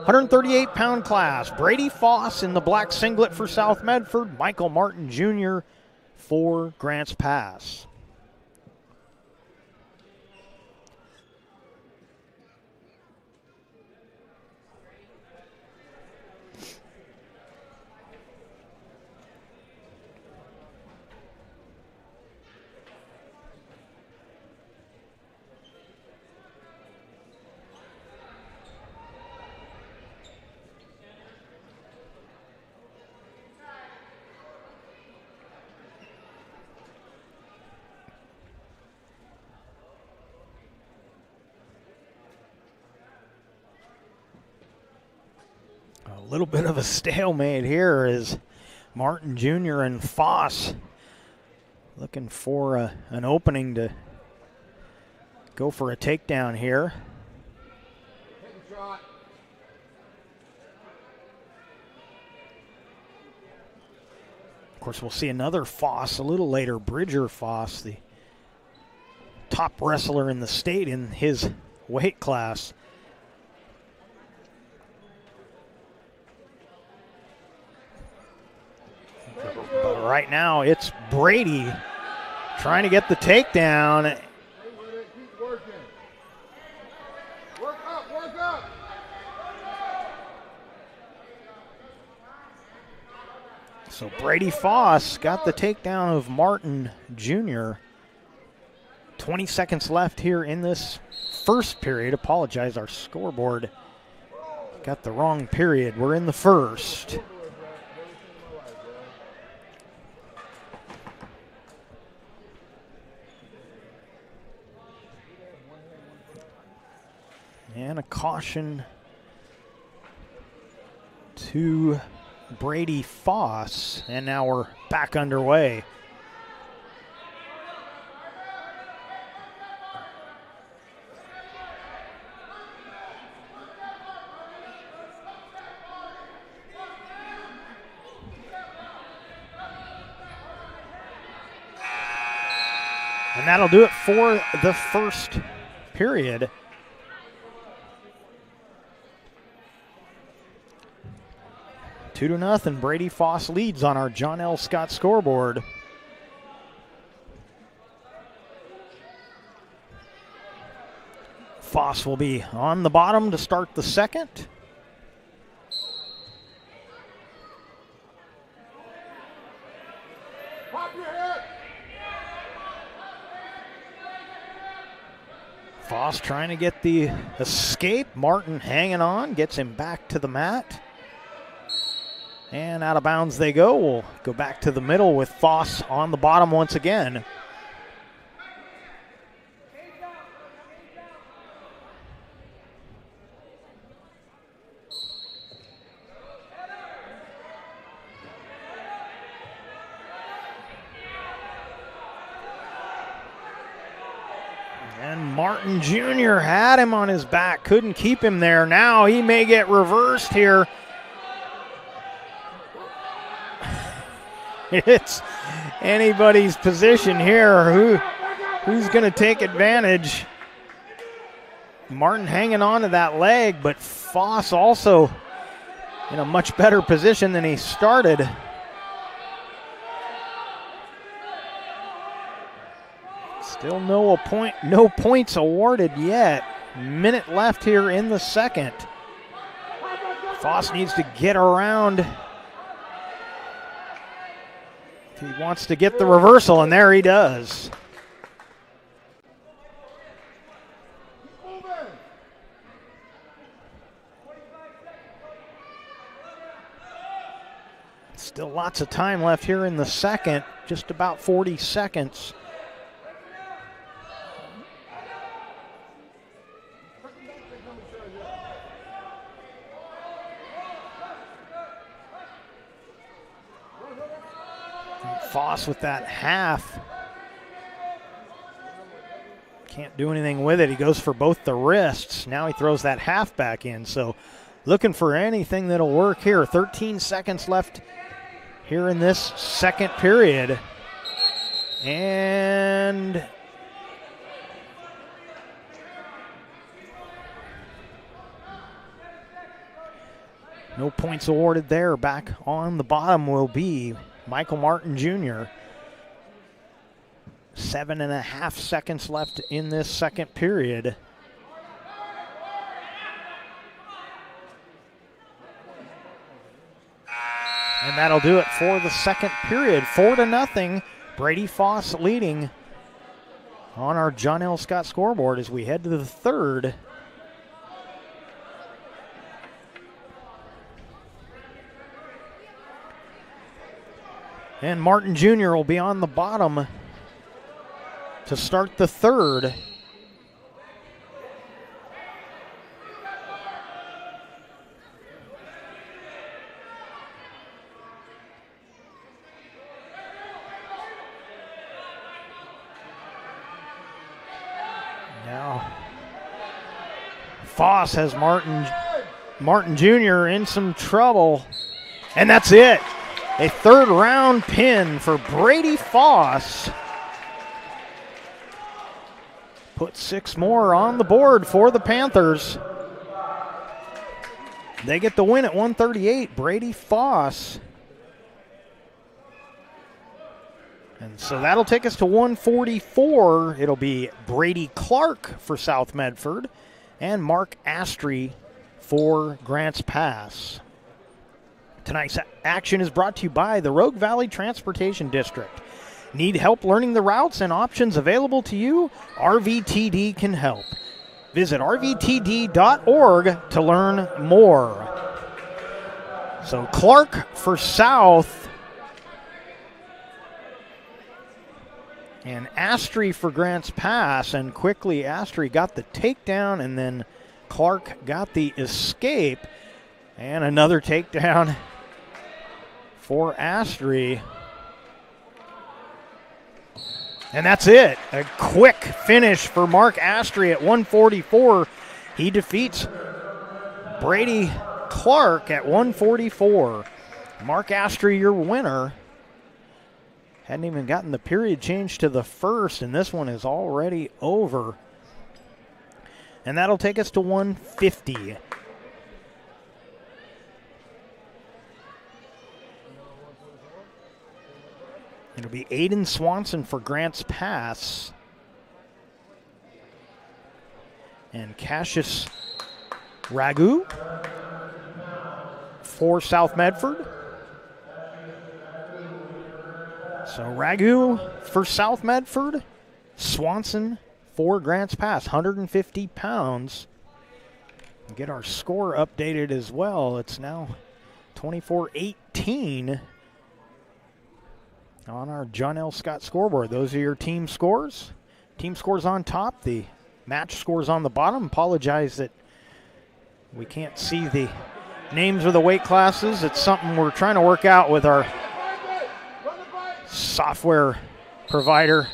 138-pound class, Brady Foss in the black singlet for South Medford, Michael Martin Jr. for Grants Pass. A little bit of a stalemate here as Martin Jr. and Foss looking for an opening to go for a takedown here. Of course, we'll see another Foss a little later, Bridger Foss, the top wrestler in the state in his weight class. But right now, it's Brady trying to get the takedown. So Brady Foss got the takedown of Martin Jr. 20 seconds left here in this first period. Apologize, our scoreboard got the wrong period. We're in the first. And a caution to Brady Foss. And now we're back underway. And that'll do it for the first period. Two to nothing. Brady Foss leads on our John L. Scott scoreboard. Foss will be on the bottom to start the second. Foss trying to get the escape. Martin hanging on, gets him back to the mat. And out of bounds they go. We'll go back to the middle with Foss on the bottom once again. And Martin Jr. had him on his back, couldn't keep him there. Now he may get reversed here. It's anybody's position here. Who's going to take advantage? Martin hanging on to that leg, but Foss also in a much better position than he started. Still no points awarded yet. Minute left here in the second. Foss needs to get around if he wants to get the reversal, and there he does. Still lots of time left here in the second, just about 40 seconds. Foss with that half. Can't do anything with it. He goes for both the wrists. Now he throws that half back in. So looking for anything that'll work here. 13 seconds left here in this second period. And no points awarded there. Back on the bottom will be Michael Martin Jr. 7.5 seconds left in this second period. And that'll do it for the second period. 4-0. Brady Foss leading on our John L. Scott scoreboard as we head to the third. And Martin Jr. will be on the bottom to start the third. Now, Foss has Martin Jr. in some trouble, and that's it. A third round pin for Brady Foss. Put 6 more on the board for the Panthers. They get the win at 138, Brady Foss. And so that'll take us to 144. It'll be Brady Clark for South Medford and Mark Astry for Grants Pass. Tonight's action is brought to you by the Rogue Valley Transportation District. Need help learning the routes and options available to you? RVTD can help. Visit rvtd.org to learn more. So Clark for South and Astry for Grants Pass, and quickly Astry got the takedown and then Clark got the escape, and another takedown for Astry. And that's it. A quick finish for Mark Astry at 144. He defeats Brady Clark at 144. Mark Astry, your winner. Hadn't even gotten the period change to the first, and this one is already over. And that'll take us to 150. It'll be Aiden Swanson for Grants Pass. And Cassius Ragu for South Medford. So Ragu for South Medford. Swanson for Grants Pass, 150 pounds. Get our score updated as well. It's now 24-18 on our John L. Scott scoreboard. Those are your team scores. Team scores on top. The match scores on the bottom. Apologize that we can't see the names of the weight classes. It's something we're trying to work out with our software provider.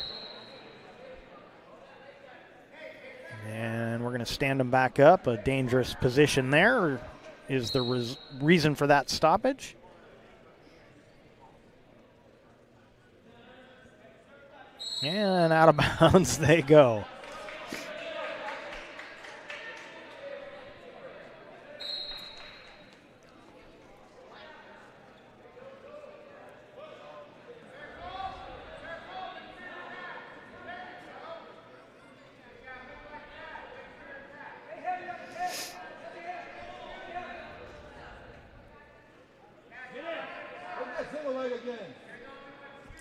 And we're going to stand them back up. A dangerous position there is the reason for that stoppage. And out of bounds they go.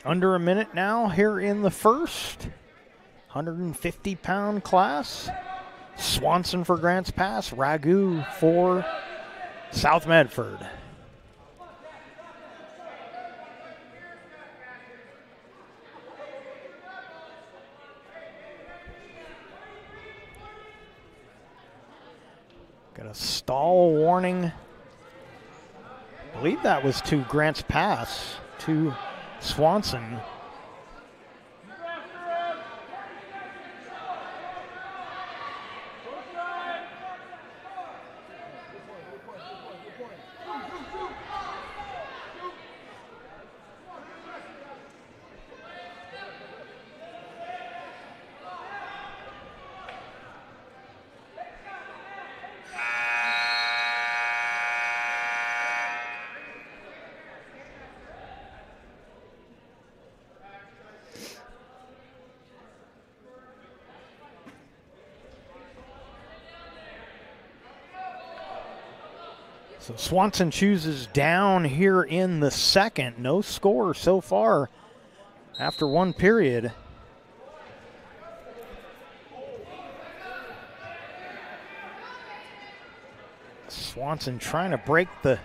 Under a minute now here in the first. 150-pound class. Swanson for Grants Pass. Ragu for South Medford. Got a stall warning. I believe that was to Grants Pass, to Swanson. So Swanson chooses down here in the second. No score so far after one period. Swanson trying to break the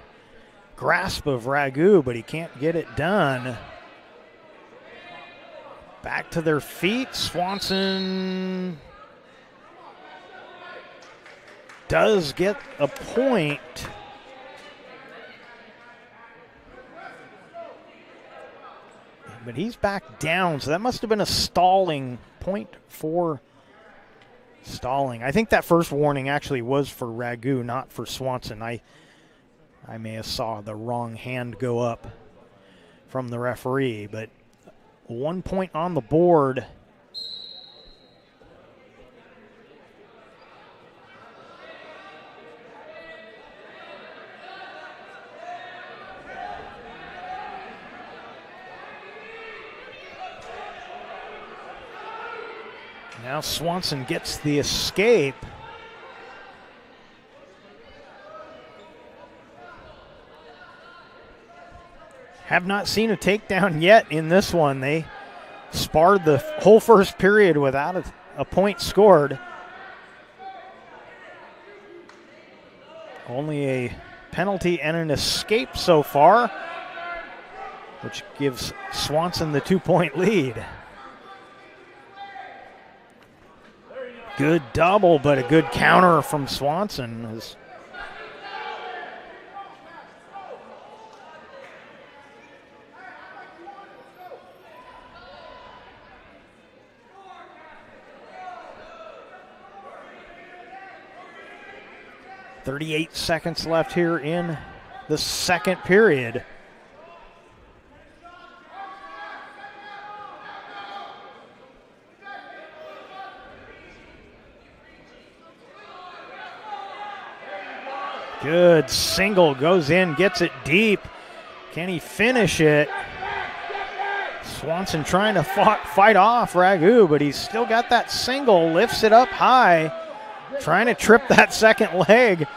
grasp of Ragu, but he can't get it done. Back to their feet. Swanson does get a point. But he's back down, so that must have been a stalling point for stalling. I think that first warning actually was for Ragu, not for Swanson. I may have saw the wrong hand go up from the referee, but 1 point on the board. Now Swanson gets the escape. Have not seen a takedown yet in this one. They sparred the whole first period without a point scored. Only a penalty and an escape so far, which gives Swanson the 2-point lead. Good double, but a good counter from Swanson. .38 seconds left here in the second period. Good single, goes in, gets it deep. Can he finish it? Swanson trying to fight off Ragu, but he's still got that single, lifts it up high. trying to trip that second leg.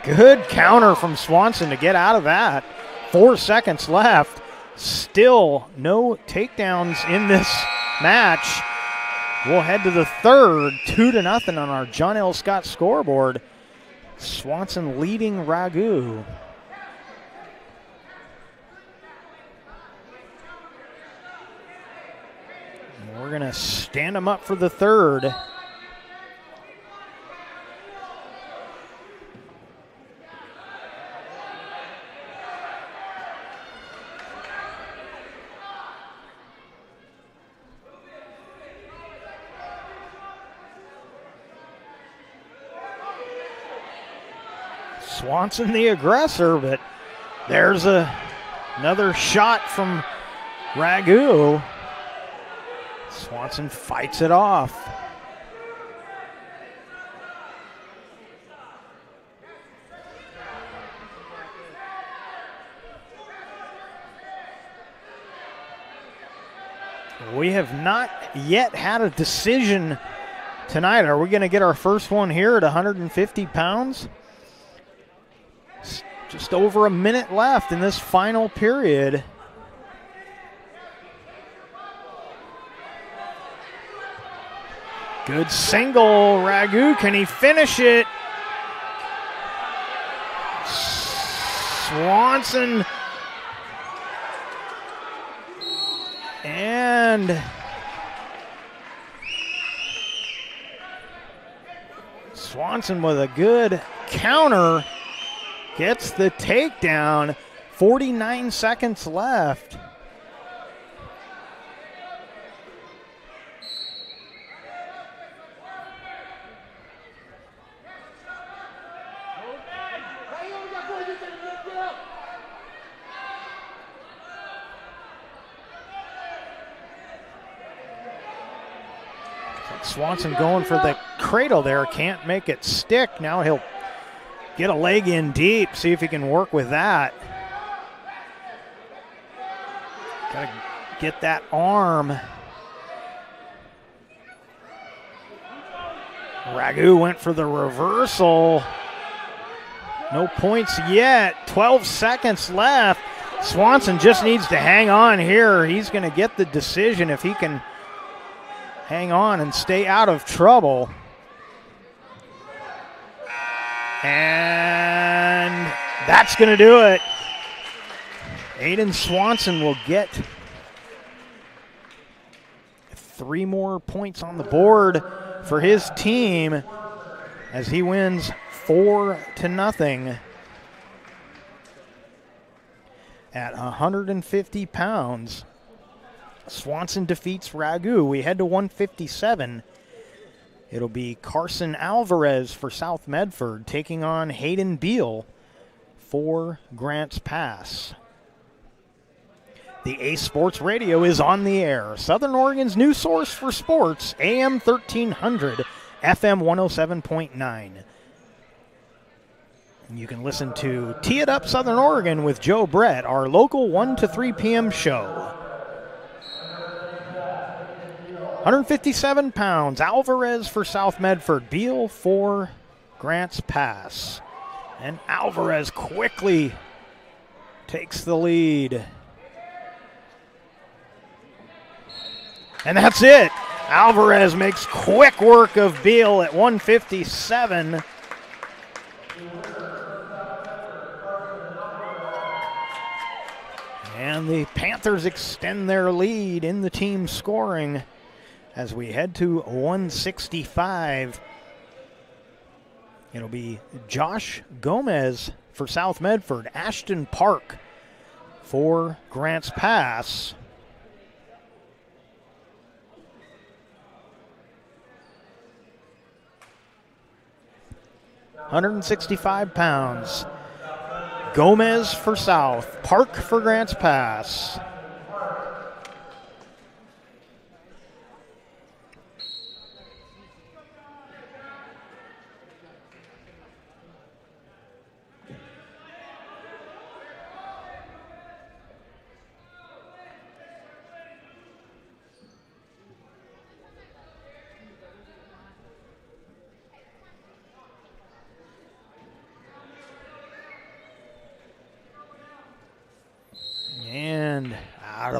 Good counter from Swanson to get out of that. 4 seconds left. Still no takedowns in this match. We'll head to the third, 2-0 on our John L. Scott scoreboard. Swanson leading Ragu. We're going to stand them up for the third. Swanson the aggressor, but there's another shot from Ragu. Swanson fights it off. We have not yet had a decision tonight. Are we going to get our first one here at 150 pounds? Just over a minute left in this final period. Good single, Ragu. Can he finish it? Swanson. And Swanson with a good counter. Gets the takedown. 49 seconds left. Swanson going for the cradle there. Can't make it stick. Now he'll get a leg in deep, see if he can work with that. Got to get that arm. Ragu went for the reversal. No points yet. 12 seconds left. Swanson just needs to hang on here. He's going to get the decision if he can hang on and stay out of trouble. And that's going to do it. Aiden Swanson will get 3 more points on the board for his team as he wins 4-0 at 150 pounds. Swanson defeats Ragu. We head to 157. It'll be Carson Alvarez for South Medford taking on Hayden Beal for Grants Pass. The Ace Sports Radio is on the air. Southern Oregon's new source for sports, AM 1300, FM 107.9. You can listen to Tee It Up Southern Oregon with Joe Brett, our local 1 to 3 p.m. show. 157 pounds, Alvarez for South Medford, Beal for Grants Pass. And Alvarez quickly takes the lead. And that's it. Alvarez makes quick work of Beal at 157. And the Panthers extend their lead in the team scoring as we head to 165. It'll be Josh Gomez for South Medford, Ashton Park for Grants Pass. £165. Gomez for South, Park for Grants Pass.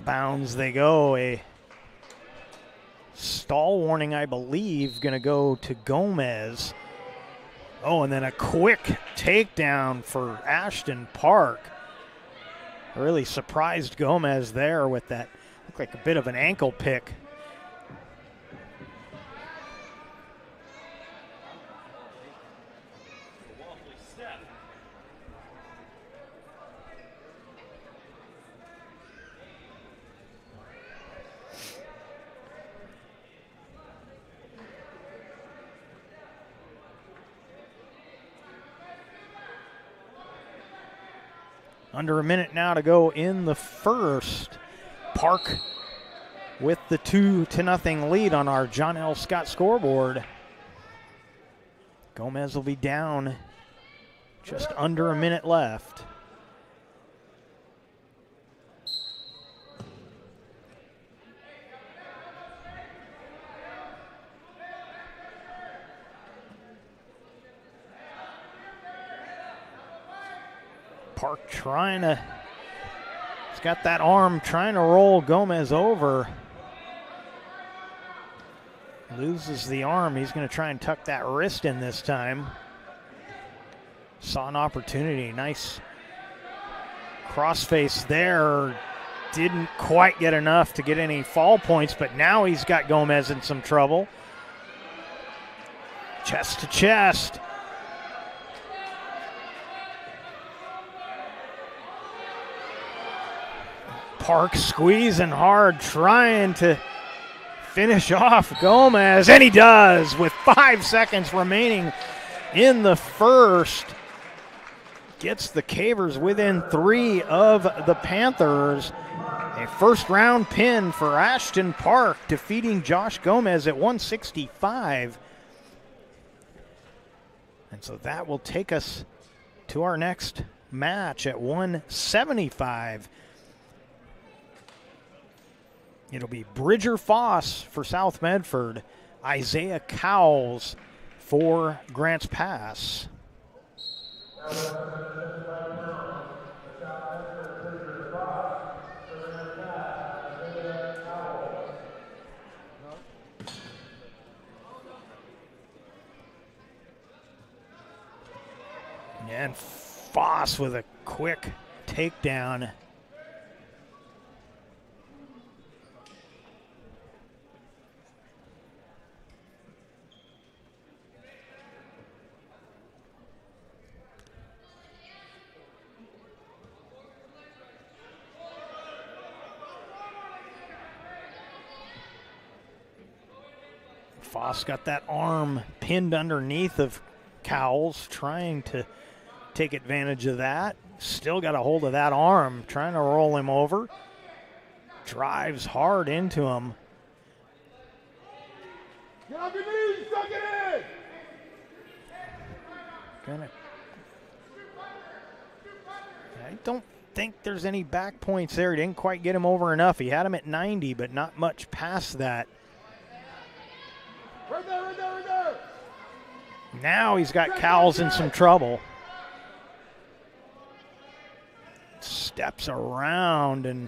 of bounds they go. A stall warning, I believe, going to go to Gomez. Oh, and then a quick takedown for Ashton Park. Really surprised Gomez there with that. Looked like a bit of an ankle pick. Under a minute now to go in the first. Park with the 2-0 lead on our John L. Scott scoreboard. Gomez will be down just under a minute left. Park trying to, he's got that arm trying to roll Gomez over. Loses the arm. He's going to try and tuck that wrist in this time. Saw an opportunity. Nice crossface there. Didn't quite get enough to get any fall points, but now he's got Gomez in some trouble. Chest to chest. Park squeezing hard, trying to finish off Gomez, and he does with 5 seconds remaining in the first. Gets the Cavers within 3 of the Panthers. A first-round pin for Ashton Park, defeating Josh Gomez at 165. And so that will take us to our next match at 175. It'll be Bridger Foss for South Medford, Isaiah Cowles for Grants Pass. And Foss with a quick takedown. Foss got that arm pinned underneath of Cowles, trying to take advantage of that. Still got a hold of that arm, trying to roll him over. Drives hard into him. Get off your knees, suck it in! I don't think there's any back points there. He didn't quite get him over enough. He had him at 90, but not much past that. Right there, right there, right there! Now he's got Cowles in some trouble. Steps around and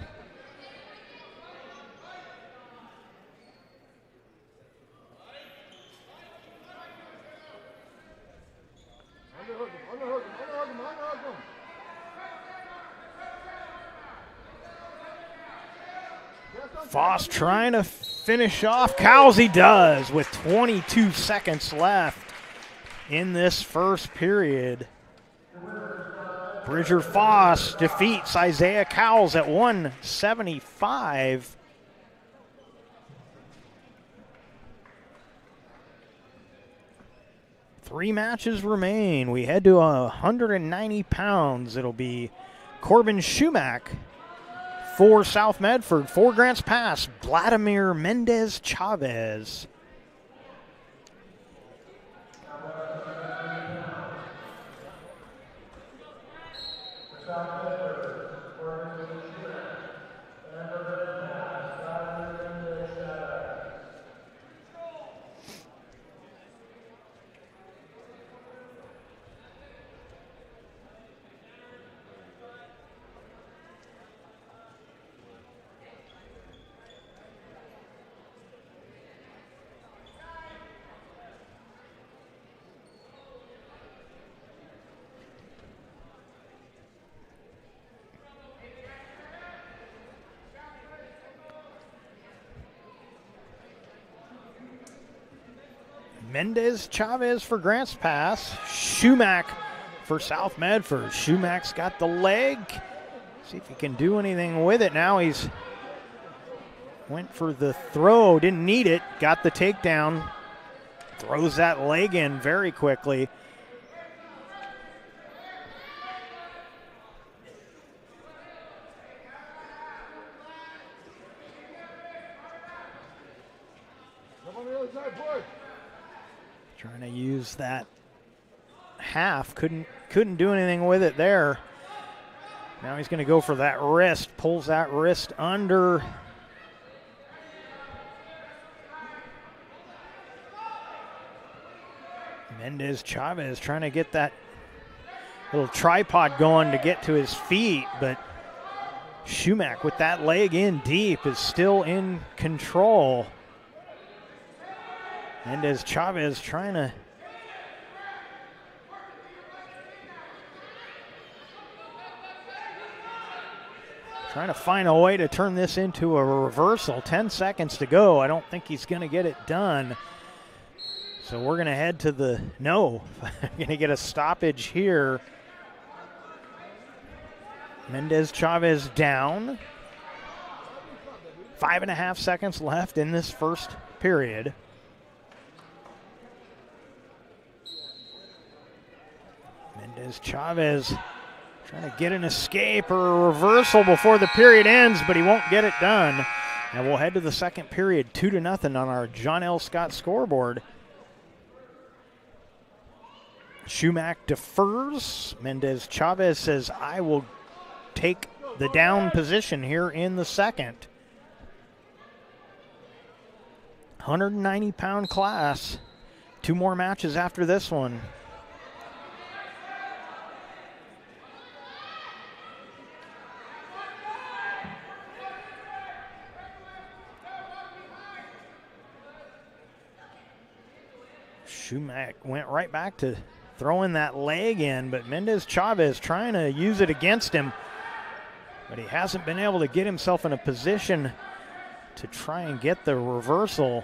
Foss trying to finish off Cowles. He does with 22 seconds left in this first period. Bridger Foss defeats Isaiah Cowles at 175. Three matches remain. We head to 190 pounds. It'll be Corbin Schumack for South Medford. For Grants Pass, Vladimir Mendez Chavez. Mendez Chavez for Grants Pass. Shumack for South Medford. Shumack's got the leg. See if he can do anything with it. Now he's went for the throw, didn't need it, got the takedown. Throws that leg in very quickly. Trying to use that half, couldn't do anything with it there. Now he's going to go for that wrist, pulls that wrist under. Mendez Chavez trying to get that little tripod going to get to his feet, but Shumack with that leg in deep is still in control. Mendez Chavez trying to find a way to turn this into a reversal. 10 seconds to go. I don't think he's going to get it done. So we're going to head to the, no, going to get a stoppage here. Mendez Chavez down. 5.5 seconds left in this first period. Mendez Chavez trying to get an escape or a reversal before the period ends, but he won't get it done. And we'll head to the second period, 2-0 on our John L. Scott scoreboard. Shumack defers. Mendez Chavez says, I will take the down position here in the second. 190-pound class. 2 more matches after this one. Shumack went right back to throwing that leg in, but Mendez Chavez trying to use it against him, but he hasn't been able to get himself in a position to try and get the reversal.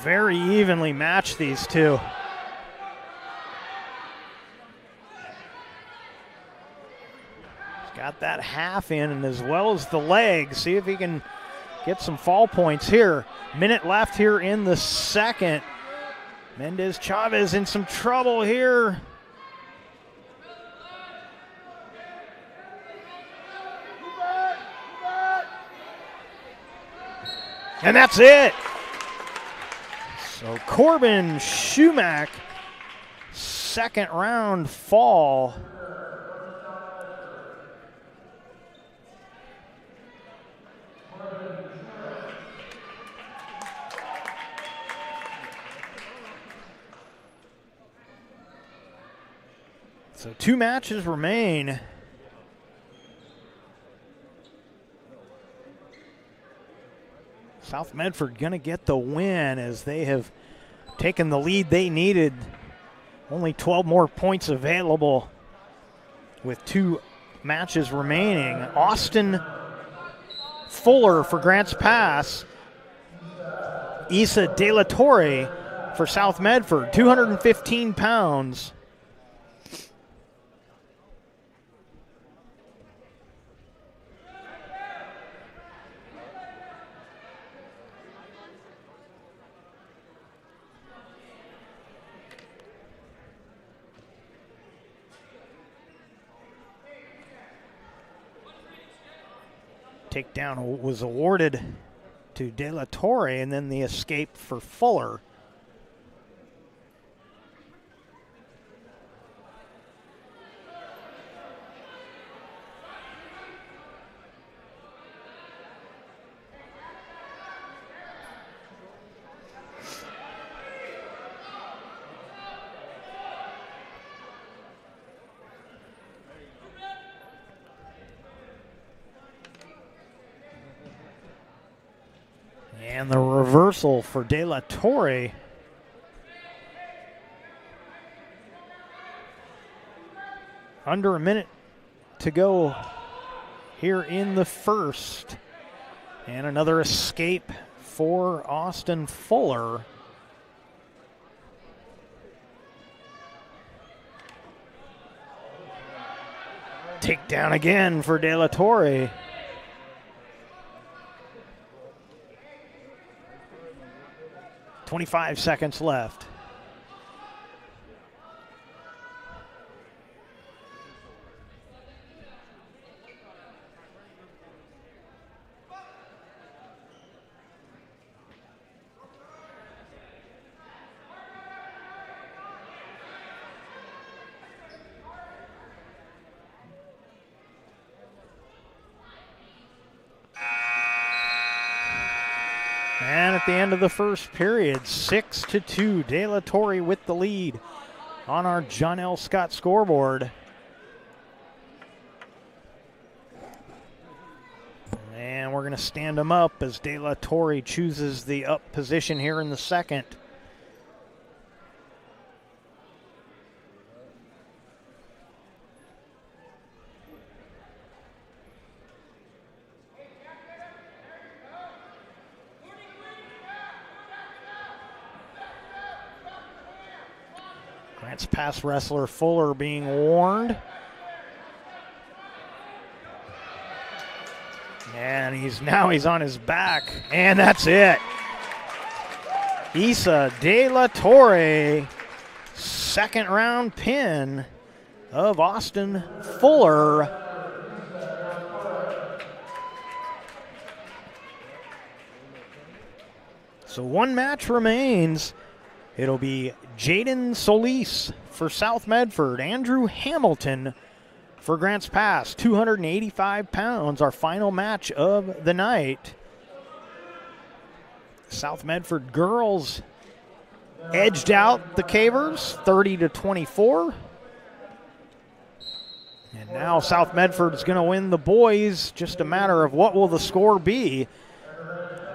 Very evenly matched, these two. He's got that half in, and as well as the leg. See if he can get some fall points here. Minute left here in the second. Mendez Chavez in some trouble here. And that's it. So Corbin Shumack, second round fall. So 2 matches remain. South Medford going to get the win as they have taken the lead they needed. Only 12 more points available with 2 matches remaining. Austin Fuller for Grants Pass. Isa De La Torre for South Medford, 215 pounds. Takedown was awarded to De La Torre, and then the escape for Fuller. And the reversal for De La Torre. Under a minute to go here in the first. And another escape for Austin Fuller. Takedown again for De La Torre. .25 seconds left. And at the end of the first period, 6-2, De La Torre with the lead on our John L. Scott scoreboard. And we're going to stand him up as De La Torre chooses the up position here in the second. Grant's pass wrestler Fuller being warned. And he's on his back, and that's it. Issa De La Torre, second round pin of Austin Fuller. So one match remains. It'll be Jaden Solis for South Medford, Andrew Hamilton for Grants Pass, 285 pounds, our final match of the night. South Medford girls edged out the Cavers, 30-24. And now South Medford is going to win the boys, just a matter of what will the score be.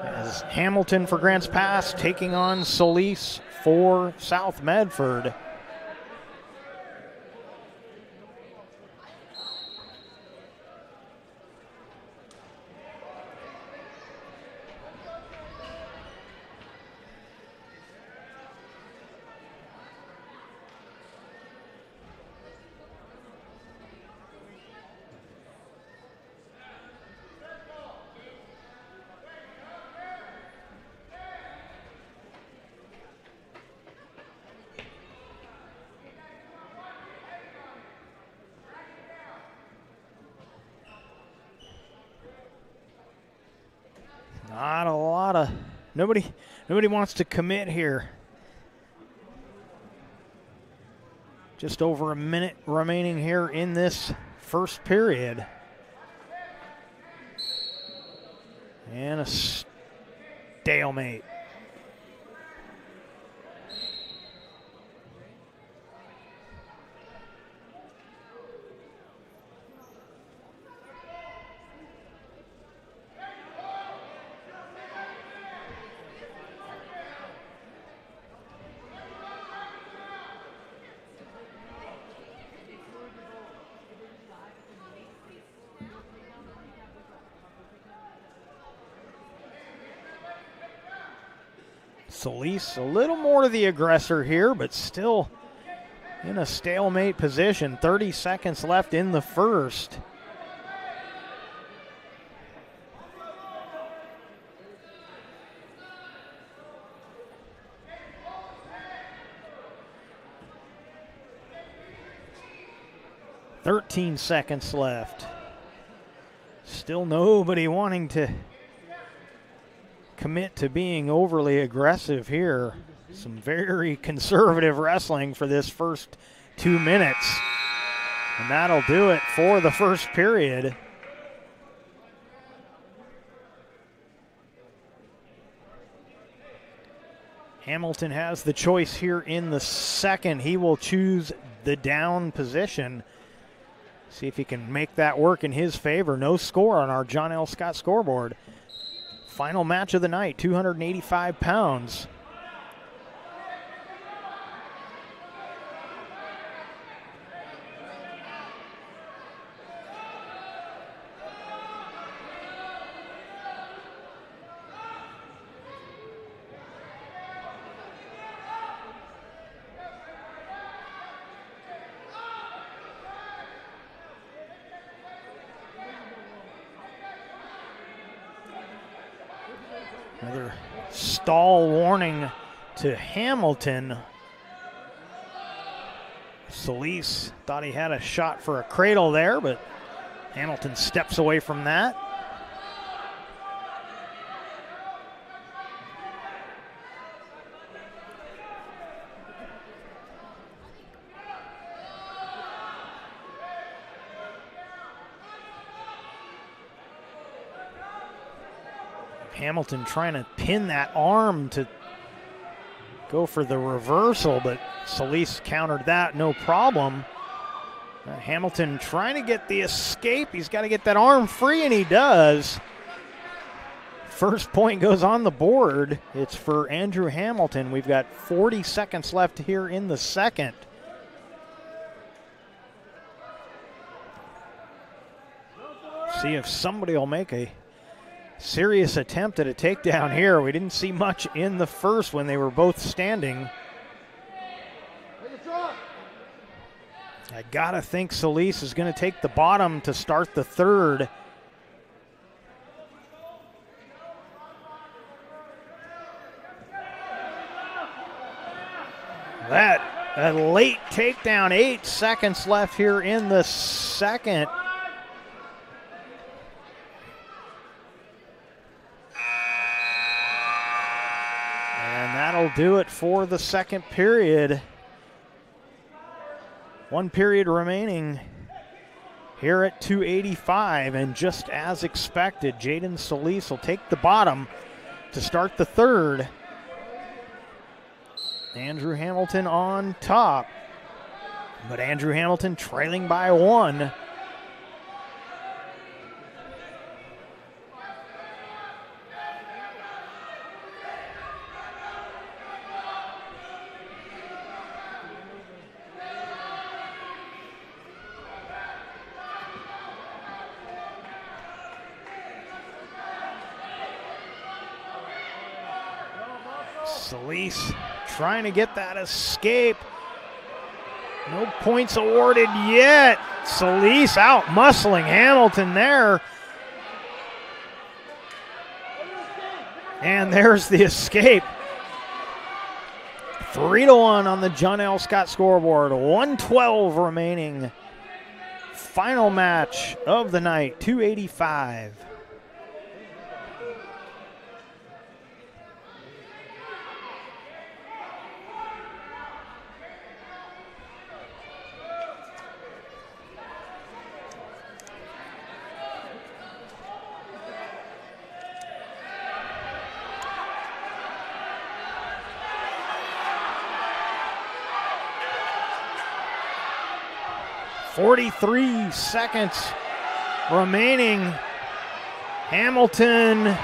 As Hamilton for Grants Pass taking on Solis for South Medford. Not a lot of, nobody wants to commit here. Just over a minute remaining here in this first period. And a stalemate. Solis a little more to the aggressor here, but still in a stalemate position. 30 seconds left in the first. "13 seconds left. Still nobody wanting to commit to being overly aggressive here. Some very conservative wrestling for this first 2 minutes. And that'll do it for the first period. Hamilton has the choice here in the second. He will choose the down position. See if he can make that work in his favor. No score on our John L. Scott scoreboard. Final match of the night, 285 pounds. Another stall warning to Hamilton. Solis thought he had a shot for a cradle there, but Hamilton steps away from that. Hamilton trying to pin that arm to go for the reversal, but Solis countered that, no problem. Hamilton trying to get the escape. He's got to get that arm free, and he does. First point goes on the board. It's for Andrew Hamilton. We've got 40 seconds left here in the second. See if somebody will make a serious attempt at a takedown here. We didn't see much in the first when they were both standing. I gotta think Solis is going to take the bottom to start the third. A late takedown, 8 seconds left here in the second. That'll do it for the second period. One period remaining here at 285, and just as expected, Jaden Solis will take the bottom to start the third. Andrew Hamilton on top, but Andrew Hamilton trailing by 1. Solis trying to get that escape. No points awarded yet. Solis out muscling Hamilton there. And there's the escape. 3-1 on the John L. Scott scoreboard. 1:12 remaining. Final match of the night, 285. .43 seconds remaining. Hamilton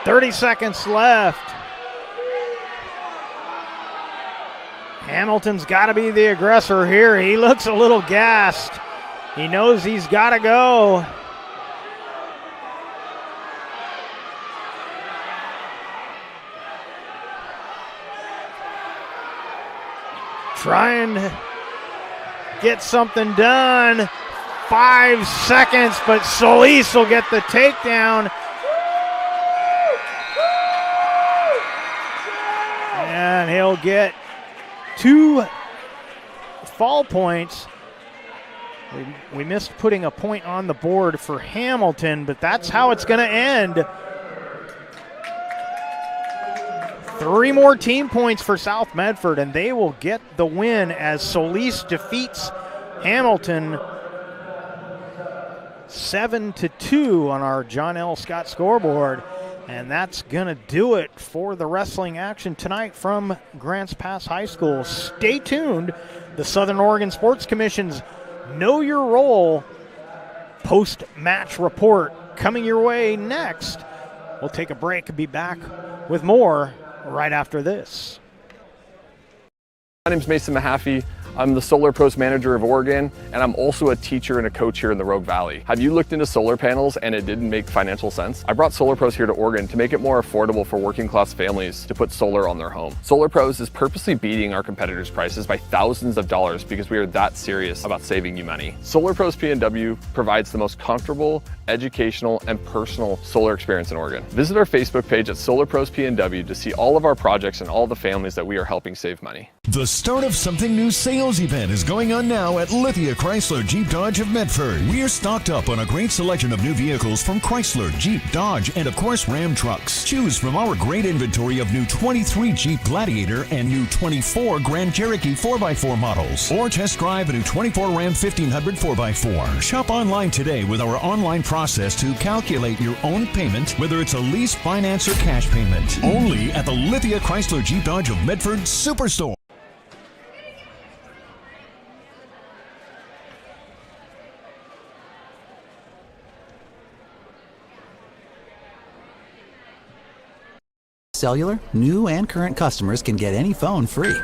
.30 seconds left. Hamilton's got to be the aggressor here. He looks a little gassed. He knows he's got to go. Trying to get something done. 5 seconds, but Solis will get the takedown. And he'll get 2 fall points. We missed putting a point on the board for Hamilton, but that's how it's going to end. 3 more team points for South Medford, and they will get the win as Solis defeats Hamilton 7-2 on our John L. Scott scoreboard. And that's going to do it for the wrestling action tonight from Grants Pass High School. Stay tuned. The Southern Oregon Sports Commission's Know Your Role post-match report coming your way next. We'll take a break and be back with more right after this. My name is Mason Mahaffey. I'm the Solar Pros Manager of Oregon, and I'm also a teacher and a coach here in the Rogue Valley. Have you looked into solar panels and it didn't make financial sense? I brought Solar Pros here to Oregon to make it more affordable for working class families to put solar on their home. Solar Pros is purposely beating our competitors' prices by thousands of dollars because we are that serious about saving you money. Solar Pros PNW provides the most comfortable, educational, and personal solar experience in Oregon. Visit our Facebook page at Solar Pros PNW to see all of our projects and all the families that we are helping save money. The Start of Something New sales event is going on now at Lithia Chrysler Jeep Dodge of Medford. We're stocked up on a great selection of new vehicles from Chrysler, Jeep, Dodge, and of course Ram trucks. Choose from our great inventory of new 23 Jeep Gladiator and new 24 Grand Cherokee 4x4 models. Or test drive a new 24 Ram 1500 4x4. Shop online today with our online process to calculate your own payment, whether it's a lease, finance, or cash payment. Only at the Lithia Chrysler Jeep Dodge of Medford Superstore. Cellular, new and current customers can get any phone free.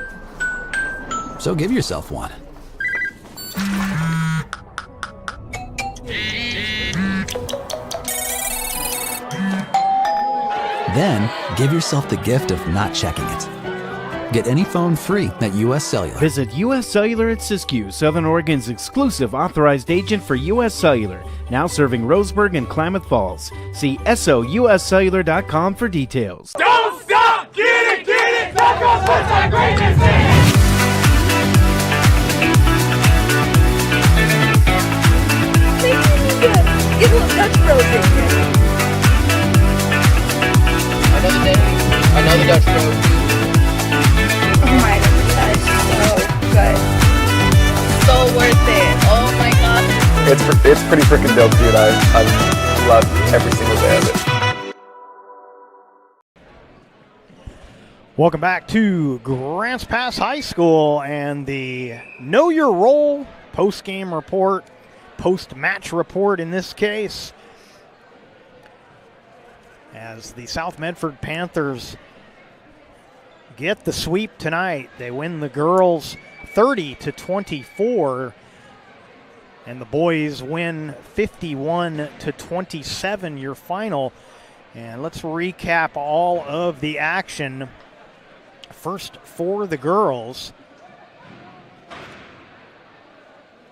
So give yourself one. Then, give yourself the gift of not checking it. Get any phone free at U.S. Cellular. Visit U.S. Cellular at Siskiyou, Southern Oregon's exclusive authorized agent for U.S. Cellular, now serving Roseburg and Klamath Falls. See SOUScellular.com for details. Don't stop! Get it! That goes with our greatness is! Get a little Dutch Bros in here. Another day, another Dutch Bros. Oh my gosh, so good. So worth it. Oh my god. It's pretty freaking dope, dude. I've loved every single day of it. Welcome back to Grants Pass High School and the Know Your Role post-game report, post-match report in this case, as the South Medford Panthers get the sweep tonight. They win the girls 30-24, and the boys win 51-27, your final. And let's recap all of the action. First for the girls,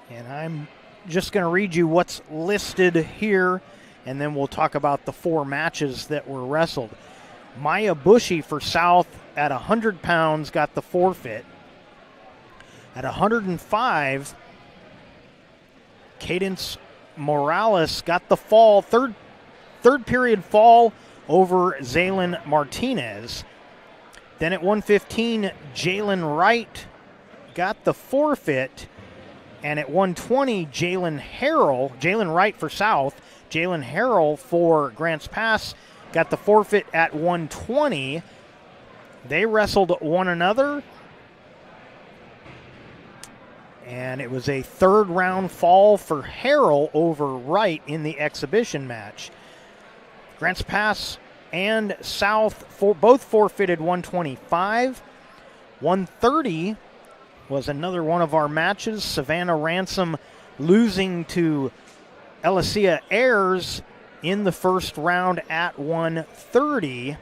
and I'm just going to read you what's listed here, and then we'll talk about the four matches that were wrestled. Maya Bushy for South at 100 pounds got the forfeit. At 105, Cadence Morales got the fall, third period fall over Zaylin Martinez. Then at 115, Jalen Wright got the forfeit. And at 120, Jalen Wright for South, Jalen Harrell for Grants Pass got the forfeit at 120. They wrestled one another, and it was a third round fall for Harrell over Wright in the exhibition match. Grants Pass and South both forfeited 125. 130 was another one of our matches. Savannah Ransom losing to Elicia Ayers in the first round at 130.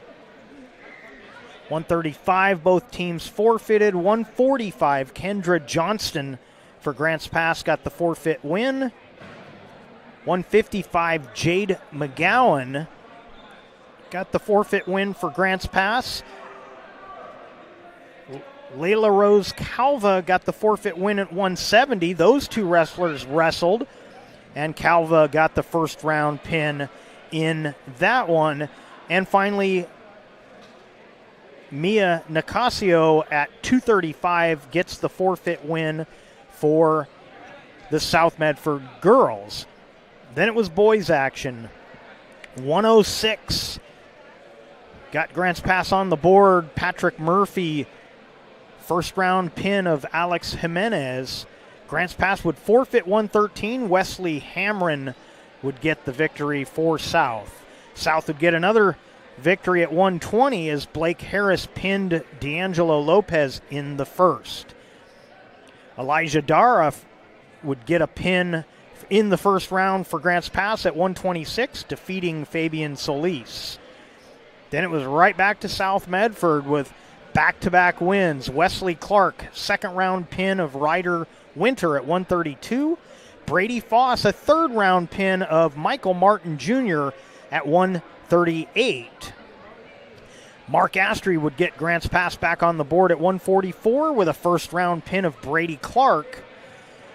135, both teams forfeited. 145, Kendra Johnston for Grants Pass got the forfeit win. 155, Jade McGowan got the forfeit win for Grants Pass. Layla Rose Calva got the forfeit win at 170. Those two wrestlers wrestled, and Calva got the first round pin in that one. And finally, Mia Nicasio at 235 gets the forfeit win for the South Medford girls. Then it was boys action. 106, got Grants Pass on the board. Patrick Murphy, first round pin of Alex Jimenez. Grants Pass would forfeit 113. Wesley Hamrin would get the victory for South. South would get another victory at 120 as Blake Harris pinned D'Angelo Lopez in the first. Elijah Dara would get a pin in the first round for Grants Pass at 126, defeating Fabian Solis. Then it was right back to South Medford with back-to-back wins. Wesley Clark, second round pin of Ryder Winter at 132. Brady Foss, a third round pin of Michael Martin Jr. at 138. Mark Astry would get Grants Pass back on the board at 144 with a first round pin of Brady Clark.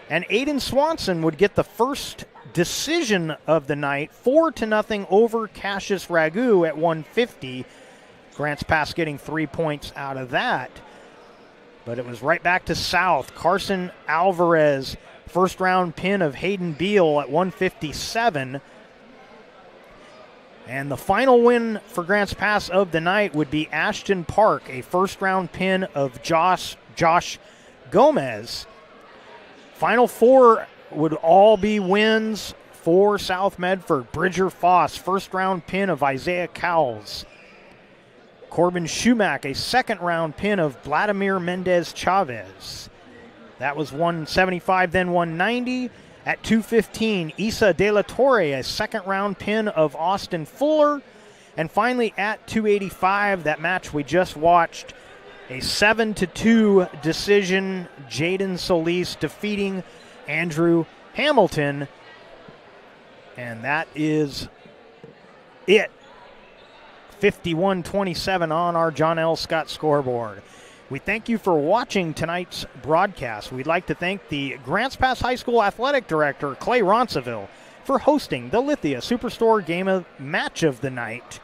And Aiden Swanson would get the first decision of the night, 4-0 over Cassius Ragu at 150. Grants Pass getting 3 points out of that. But it was right back to South. Carson Alvarez, first round pin of Hayden Beal at 157. And the final win for Grants Pass of the night would be Ashton Park, a first round pin of Josh Gomez. Final four would all be wins for South Medford. Bridger Foss, first round pin of Isaiah Cowles. Corbin Schumack, a second round pin of Vladimir Mendez Chavez. That was 175, then 190. At 215, Isa De La Torre, a second round pin of Austin Fuller. And finally at 285, that match we just watched, a 7-2 decision, Jaden Solis defeating Andrew Hamilton. And that is it. 51-27 on our John L. Scott scoreboard. We thank you for watching tonight's broadcast. We'd like to thank the Grants Pass High School Athletic Director, Clay Ronceville, for hosting the Lithia Superstore Game of Match of the Night.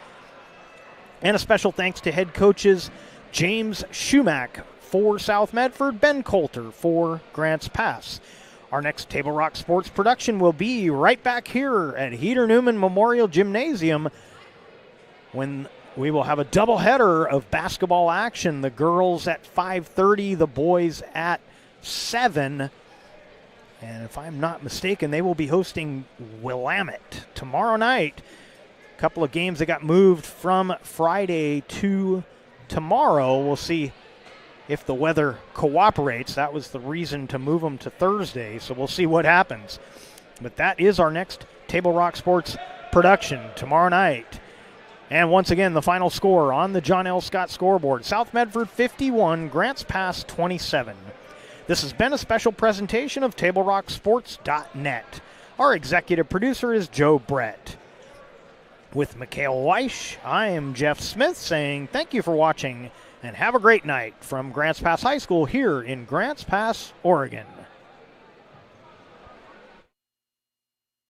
And a special thanks to head coaches James Schumack for South Medford, Ben Coulter for Grants Pass. Our next Table Rock Sports production will be right back here at Heater Newman Memorial Gymnasium when we will have a doubleheader of basketball action. The girls at 5:30, the boys at 7. And if I'm not mistaken, they will be hosting Willamette tomorrow night. A couple of games that got moved from Friday to tomorrow. We'll see if the weather cooperates. That was the reason to move them to Thursday, so we'll see what happens. But that is our next Table Rock Sports production tomorrow night. And once again, the final score on the John L. Scott scoreboard. South Medford 51, Grants Pass 27. This has been a special presentation of TableRockSports.net. Our executive producer is Joe Brett. With Mikhail Weish, I am Jeff Smith saying thank you for watching and have a great night from Grants Pass High School here in Grants Pass, Oregon.